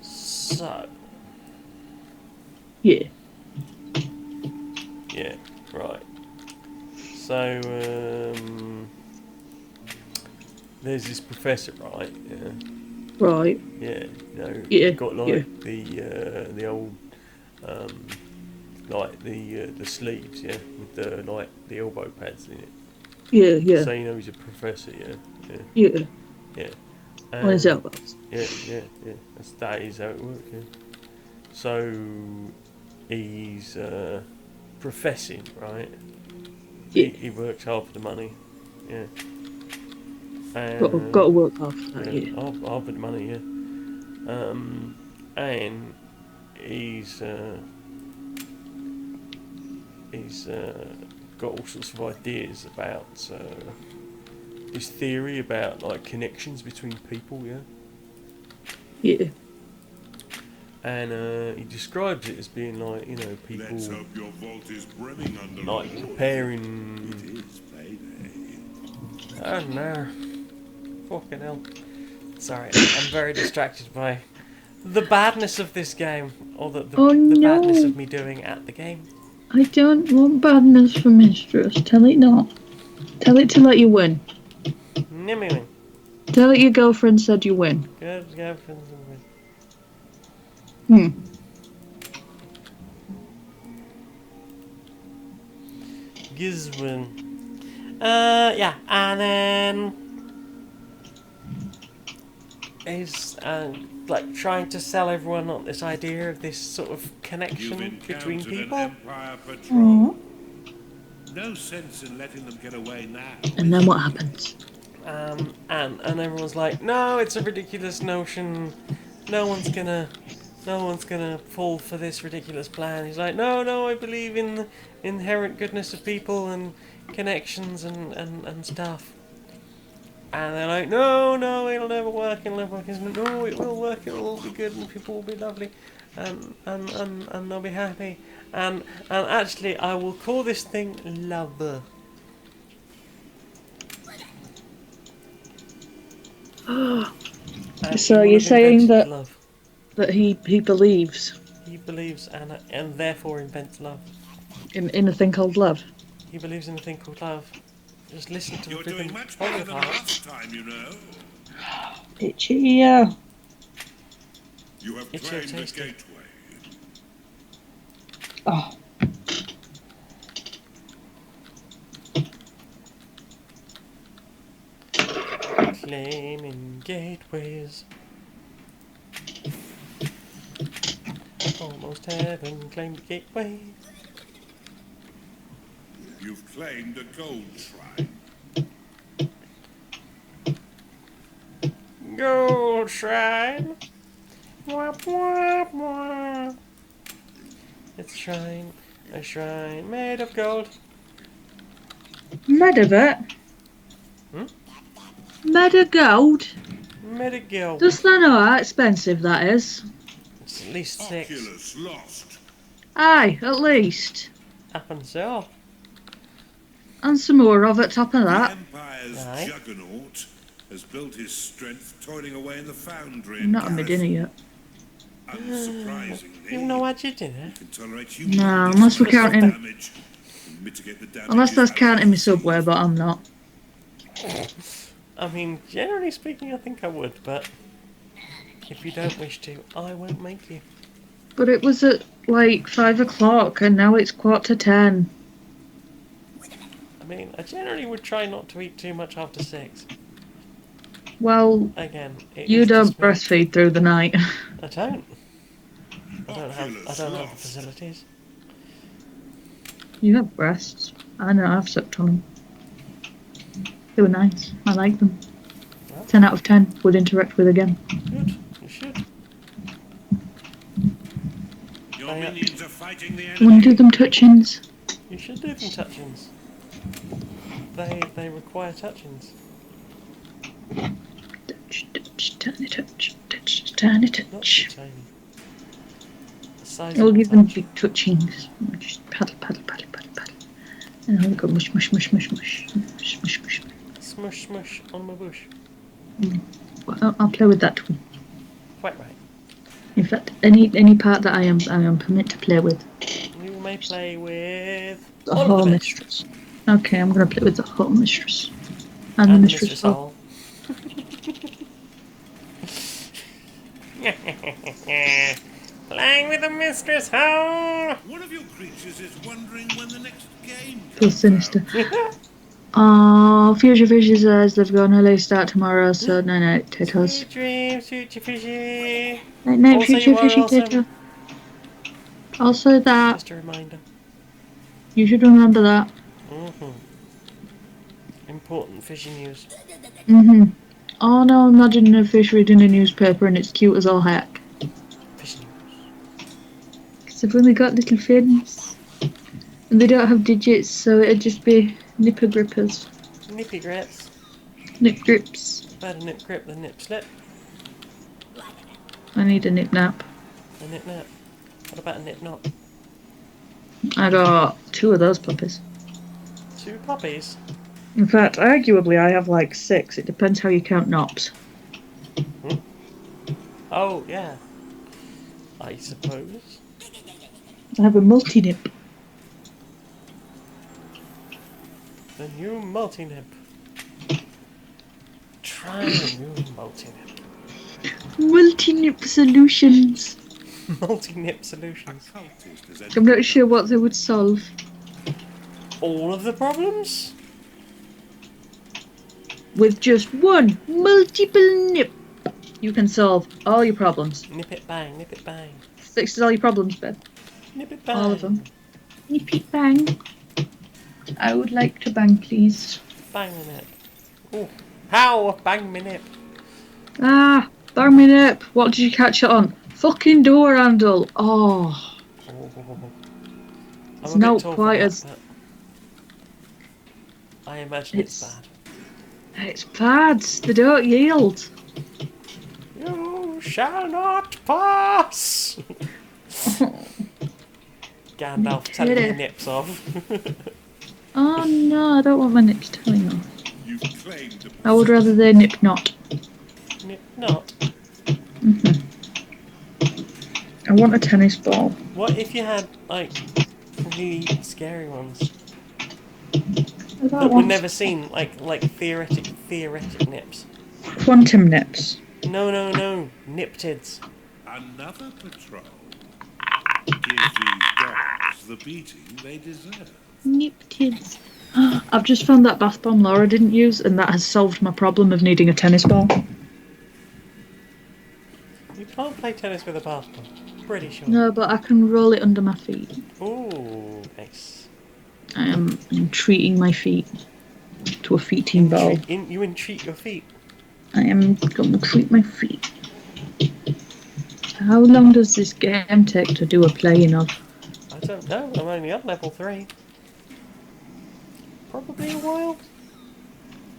So, Yeah. yeah, right. So, there's this professor, right? Yeah. Right. Yeah, you know, Yeah, got like yeah. the old like the sleeves, yeah, with the like the elbow pads in it. Yeah, yeah, So you know he's a professor, yeah, yeah. yeah. On his elbows. Yeah. That is how it works. Yeah. So he's professing, right? Yeah. He works hard for the money, yeah. And, Got to work hard for that, yeah. Hard for the money, yeah. And he's got all sorts of ideas about this theory about like connections between people, yeah. Yeah. And he describes it as being like, you know, people Let's hope your vault is brimming under like rewards. preparing. It is payday. Oh no, fucking hell! Sorry, I'm very distracted by the badness of this game, or the badness of me doing at the game. I don't want badness for Mistress. Tell it not. Tell it to let you win. Nimmy, Tell it your girlfriend said you win. good girlfriend. Giswin. Yeah, and then he's like trying to sell everyone on this idea of this sort of You've connection between encountered an people. Empire patrol. No sense in letting them get away now. And then what happens? And everyone's like, no, it's a ridiculous notion. No one's gonna fall for this ridiculous plan. He's like, no, I believe in the inherent goodness of people and connections and stuff. And they're like, no, it'll never work. He's like, no, it will work. It'll all be good, and people will be lovely, and they'll be happy. And actually, I will call this thing love. So you're saying that love. that he believes He believes and therefore invents love. in a thing called love? He believes in a thing called love. Just listen to the You're doing flipping much better than podcast. last time, you know. Itchy ear. You have It's claimed the tasty. gateway. Oh, Claiming gateways. Almost heaven, claim the gateway. You've claimed a gold shrine. Gold shrine. Wah, wah, wah. It's a shrine made of gold. mad of it. Hmm? Mad of gold. Made of gold. Does that know how expensive that is? It's at least 6. Oculus lost. Aye, at least. Up and so. And some more of it top of The that. Empire's Aye. juggernaut has built his strength toiling away in the foundry. I've not had my dinner yet. Unsurprisingly, You know what you did, eh? can tolerate No, unless we're counting. damage and mitigate the damage. Unless that's counting my Subway, but I'm not. I mean, generally speaking, I think I would, but if you don't wish to, I won't make you. But it was at like 5 o'clock and now it's 10:15. I mean, I generally would try not to eat too much after 6. Well, Again, it you is don't just me. breastfeed through the night. I don't. I don't have the facilities. You have breasts. I know, I've sucked on them. They were nice. I like them. Well. 10 out of 10 would interact with again. Good. You should. Your minions are fighting the Want enemy. to do them touchings? You should do them touchings. They require touchings. Touch, touch, tiny touch, touch, tiny Not touch. so tiny. The size We'll of give the them touch. big touchings. Just paddle, paddle, paddle, paddle, paddle. And then we'll go mush, mush, mush, mush, mush. Mush, mush, mush. Smush, smush on my bush. Well, I'll play with that too. Quite right. In fact, any part that I am permitted to play with. You may play with The all Hall of the Mistress. Okay, I'm going to play with the Hall Mistress. And, and the the Mistress Mistress Hall. Hall. Playing with the Mistress Hall. One of your creatures is wondering when the next game Feels comes sinister. out. Oh, Future Fishy says they've got an early start tomorrow, so night night, potatoes. Sweet dreams, future fishy. Night night, Also, Future you are Fishy awesome. potato. Also that, Just a reminder. you should remember that. Important fishing news. Oh no, imagine a fish reading a newspaper and it's cute as all heck. Fishing news. Because they've only got little fins. And they don't have digits, so it'd just be nipper grippers. Nippy grips. Nip grips. Better nip grip than nip slip. I need a nip nap. A nip nap. What about a nip knot? I got 2 of those puppies. 2 puppies. In fact, arguably I have like 6. It depends how you count knops. Oh, yeah. I suppose. I have a multi-nip. The new multi-nip. Try the new multi-nip. Multi-nip solutions. Multi-nip solutions. Cultist has I'm not sure what they would solve. All of the problems? With just one multiple nip, you can solve all your problems. Nip it bang, nip it bang. Fixes all your problems, babe. Nip it bang. All of them. Nip it bang. I would like to bang, please. Bang the nip. Ooh. How? Bang my nip. Ah, bang me nip. What did you catch it on? Fucking door handle. Oh, I'm It's a bit not tall for quite that, as- but I imagine it's It's- bad. it's bad. They don't yield. You shall not pass! Gandalf telling pity. the nips off. Oh no, I don't want my nips telling off. You've claimed the I would rather they nip not. Nip not. I want a tennis ball. What if you had, like, really scary ones? I that don't were want never seen, like theoretic nips. quantum nips. No, niptids. Another patrol. Give these dogs the beating they deserve. Niptids. I've just found that bath bomb Laura didn't use, and that has solved my problem of needing a tennis ball. You can't play tennis with a bath bomb. Pretty sure. No, but I can roll it under my feet. Ooh, nice. I'm treating my feet to a feeting ball. You entreat your feet. I am going to treat my feet. How long does this game take to do a playing of? I don't know. I'm only on level 3. Probably a while.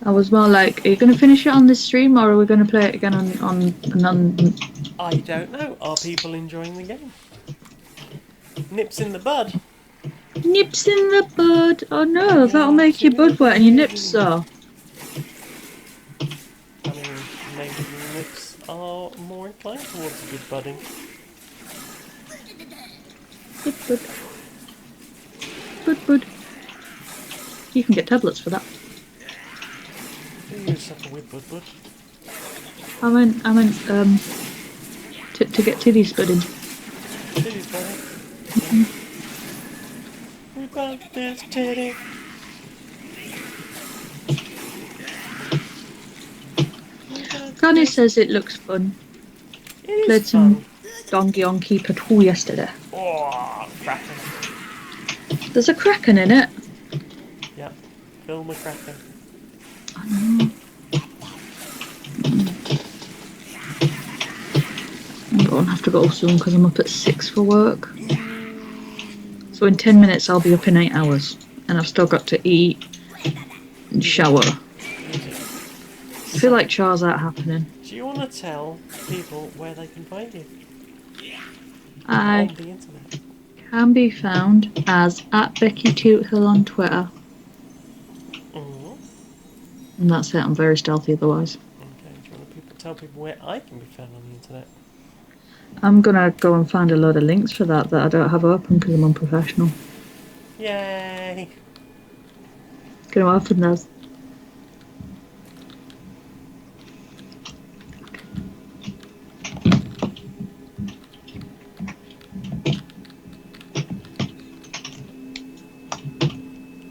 I was more like, are you going to finish it on this stream, or are we going to play it again on I don't know. Are people enjoying the game? Nips in the bud. Nips in the bud. Oh no, that'll make your bud wet and your nips sore. I mean, maybe your nips are more inclined towards a good budding. Bud. Bud. You can get tablets for that. You suffer with bud. I meant, to get titties budding. Titties budding. We bud this titty. Granny says it looks fun. It Played is some fun. Donkey Onky Patrol yesterday. Oh, cracking. There's a kraken in it. Yep. Phil McCracken. I know. I'm going to have to go soon because I'm up at 6 for work. So in 10 minutes I'll be up in 8 hours. And I've still got to eat and shower. I feel like chores aren't happening. Do you want to tell people where they can find you? I On the internet. can be found as @BeckyToothill on Twitter. Mm-hmm. And that's it, I'm very stealthy otherwise. Okay, do you want to tell people where I can be found on the internet? I'm gonna go and find a load of links for that I don't have open because I'm unprofessional. Yay! Gonna open those.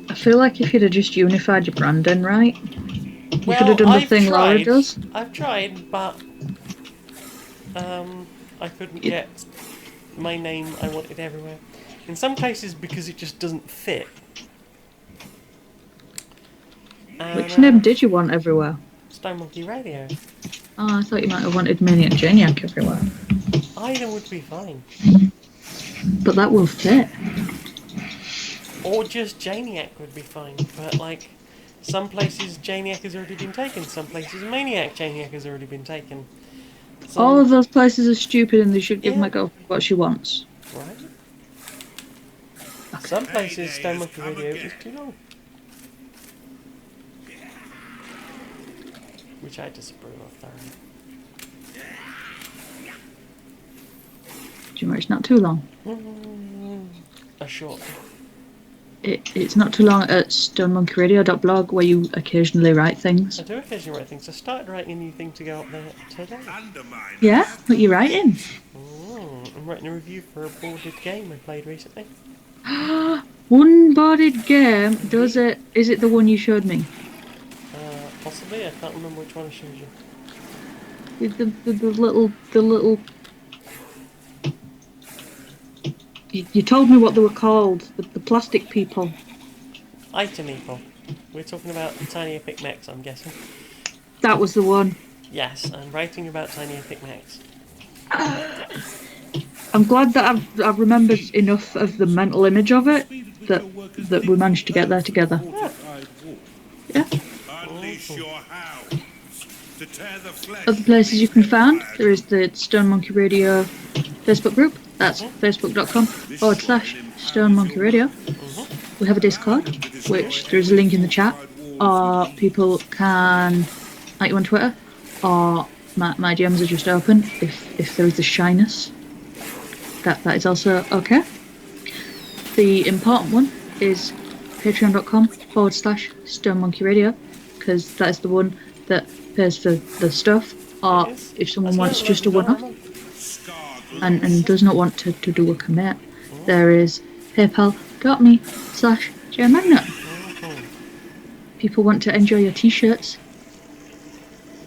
I feel like if you'd have just unified your branding right, you could have done the thing Laura does. I've tried, but I couldn't get my name I wanted everywhere. In some cases, because it just doesn't fit. And, Which name did you want everywhere? Stone Monkey Radio. Oh, I thought you might have wanted Maniac Janiac everywhere. Either would be fine. But that will fit. Or just Janiac would be fine. But, like, some places Janiac has already been taken. Some places Maniac Janiac has already been taken. All of those places are stupid and they should give my girl what she wants. Right? Some places Stone Monkey Radio is too long. Which I disapprove of thoroughly. Do you know it's not too long? A short. It's not too long at stonemonkeyradio.blog where you occasionally write things. I do occasionally write things. I started writing a new thing to go up there today. Yeah? What you writing? I'm writing a review for a boarded game I played recently. One boarded game? Is it the one you showed me? Possibly, I can't remember which one I showed you. The little... You told me what they were called. The plastic people. Item Eagle. We're talking about Tiny Epic Mechs, I'm guessing. That was the one. Yes, I'm writing about Tiny Epic Mechs. I'm glad that I've remembered enough of the mental image of it that we managed to get there together. Yeah. Other places you can find, there is the Stone Monkey Radio Facebook group. That's facebook.com/Stone Monkey Radio. We have a Discord, which there is a link in the chat, or people can like you on Twitter, or my DMs are just open if there is the shyness. That is also okay. The important one is patreon.com/StoneMonkeyRadio, because that is the one that pays for the stuff. Or It is. if someone That's wants not just a $11 one-off month. and does not want to do a commit, there is paypal.me/JMagnet. People want to enjoy your t-shirts,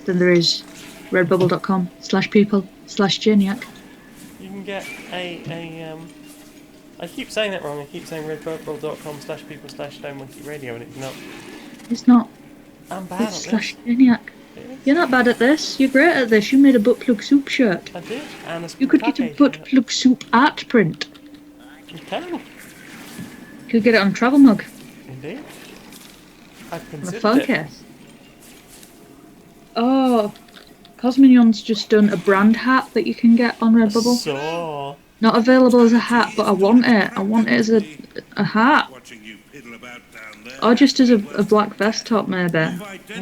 then there is redbubble.com/people/Janiac. You can get I keep saying that wrong. I keep saying redbubble.com/people/StoneMonkeyRadio, and it's not. It's not. I'm bad It's at this. /Janiac. It is. You're not bad at this. You're great at this. You made a butt plug soup shirt. I did. And a You could get a spaghetti butt shirt. plug soup art print. You can. You could get it on a travel mug. Indeed. I've On a considered phone it. case. Oh, Cosminion's just done a brand hat that you can get on Redbubble. So, Not available as a hat, but I want it. I want it as a hat. Watching you piddle about down there. Or just as a black vest top, maybe.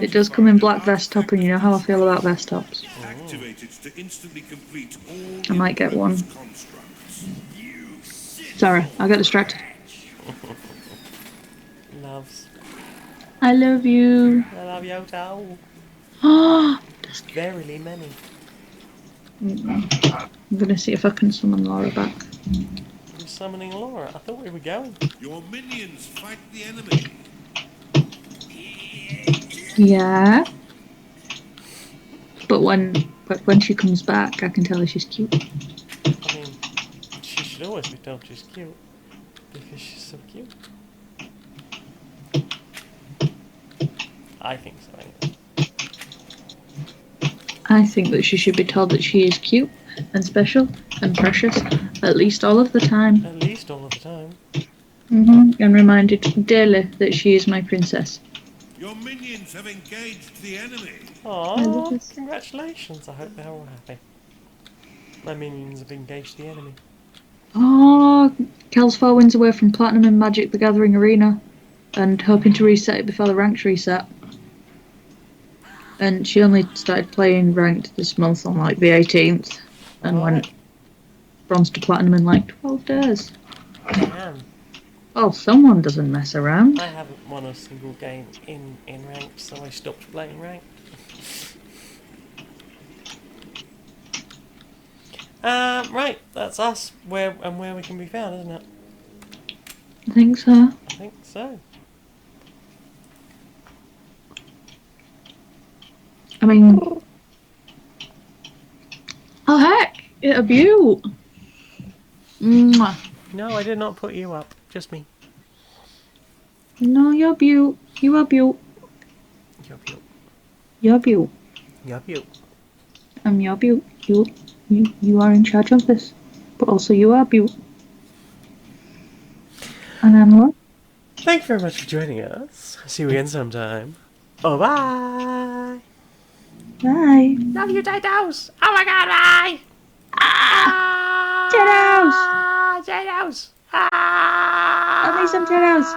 It does come in black vest top, and you know how I feel about vest tops. Activated to instantly complete all I might get one. constructs. Sorry, I got distracted. loves. I love you. I love you too. Oh, Verily many. I'm gonna see if I can summon Laura back. We're summoning Laura. I thought we were going. Your minions fight the enemy. Yeah. But when she comes back, I can tell her she's cute. I mean, she should always be told she's cute. Because she's so cute. I think so, anyway. I think that she should be told that she is cute and special and precious, at least all of the time. At least all of the time. And reminded daily that she is my princess. Your minions have engaged the enemy. Aww, congratulations. I hope they're all happy. My minions have engaged the enemy. Oh, Kel's 4 wins away from Platinum in Magic the Gathering Arena and hoping to reset it before the ranks reset. And she only started playing ranked this month on like the 18th and went bronze to platinum in like 12 days. Damn. Well, someone doesn't mess around. I haven't won a single game in ranked, so I stopped playing ranked. Right, that's us. Where we can be found, isn't it? I think so. I think so. I mean... Oh heck! It a beaut! Mwah. No, I did not put you up. Just me. No, you're beaut. You are beaut. You're cute. You're beaut. You're cute. I'm your beaut. You are in charge of this. But also you are beaut. And I'm Laura. Thank you very much for joining us. See you again sometime. Oh, bye! Bye. Love you, Didos! Oh my god, bye! Dittos! Didos! I need some dittos.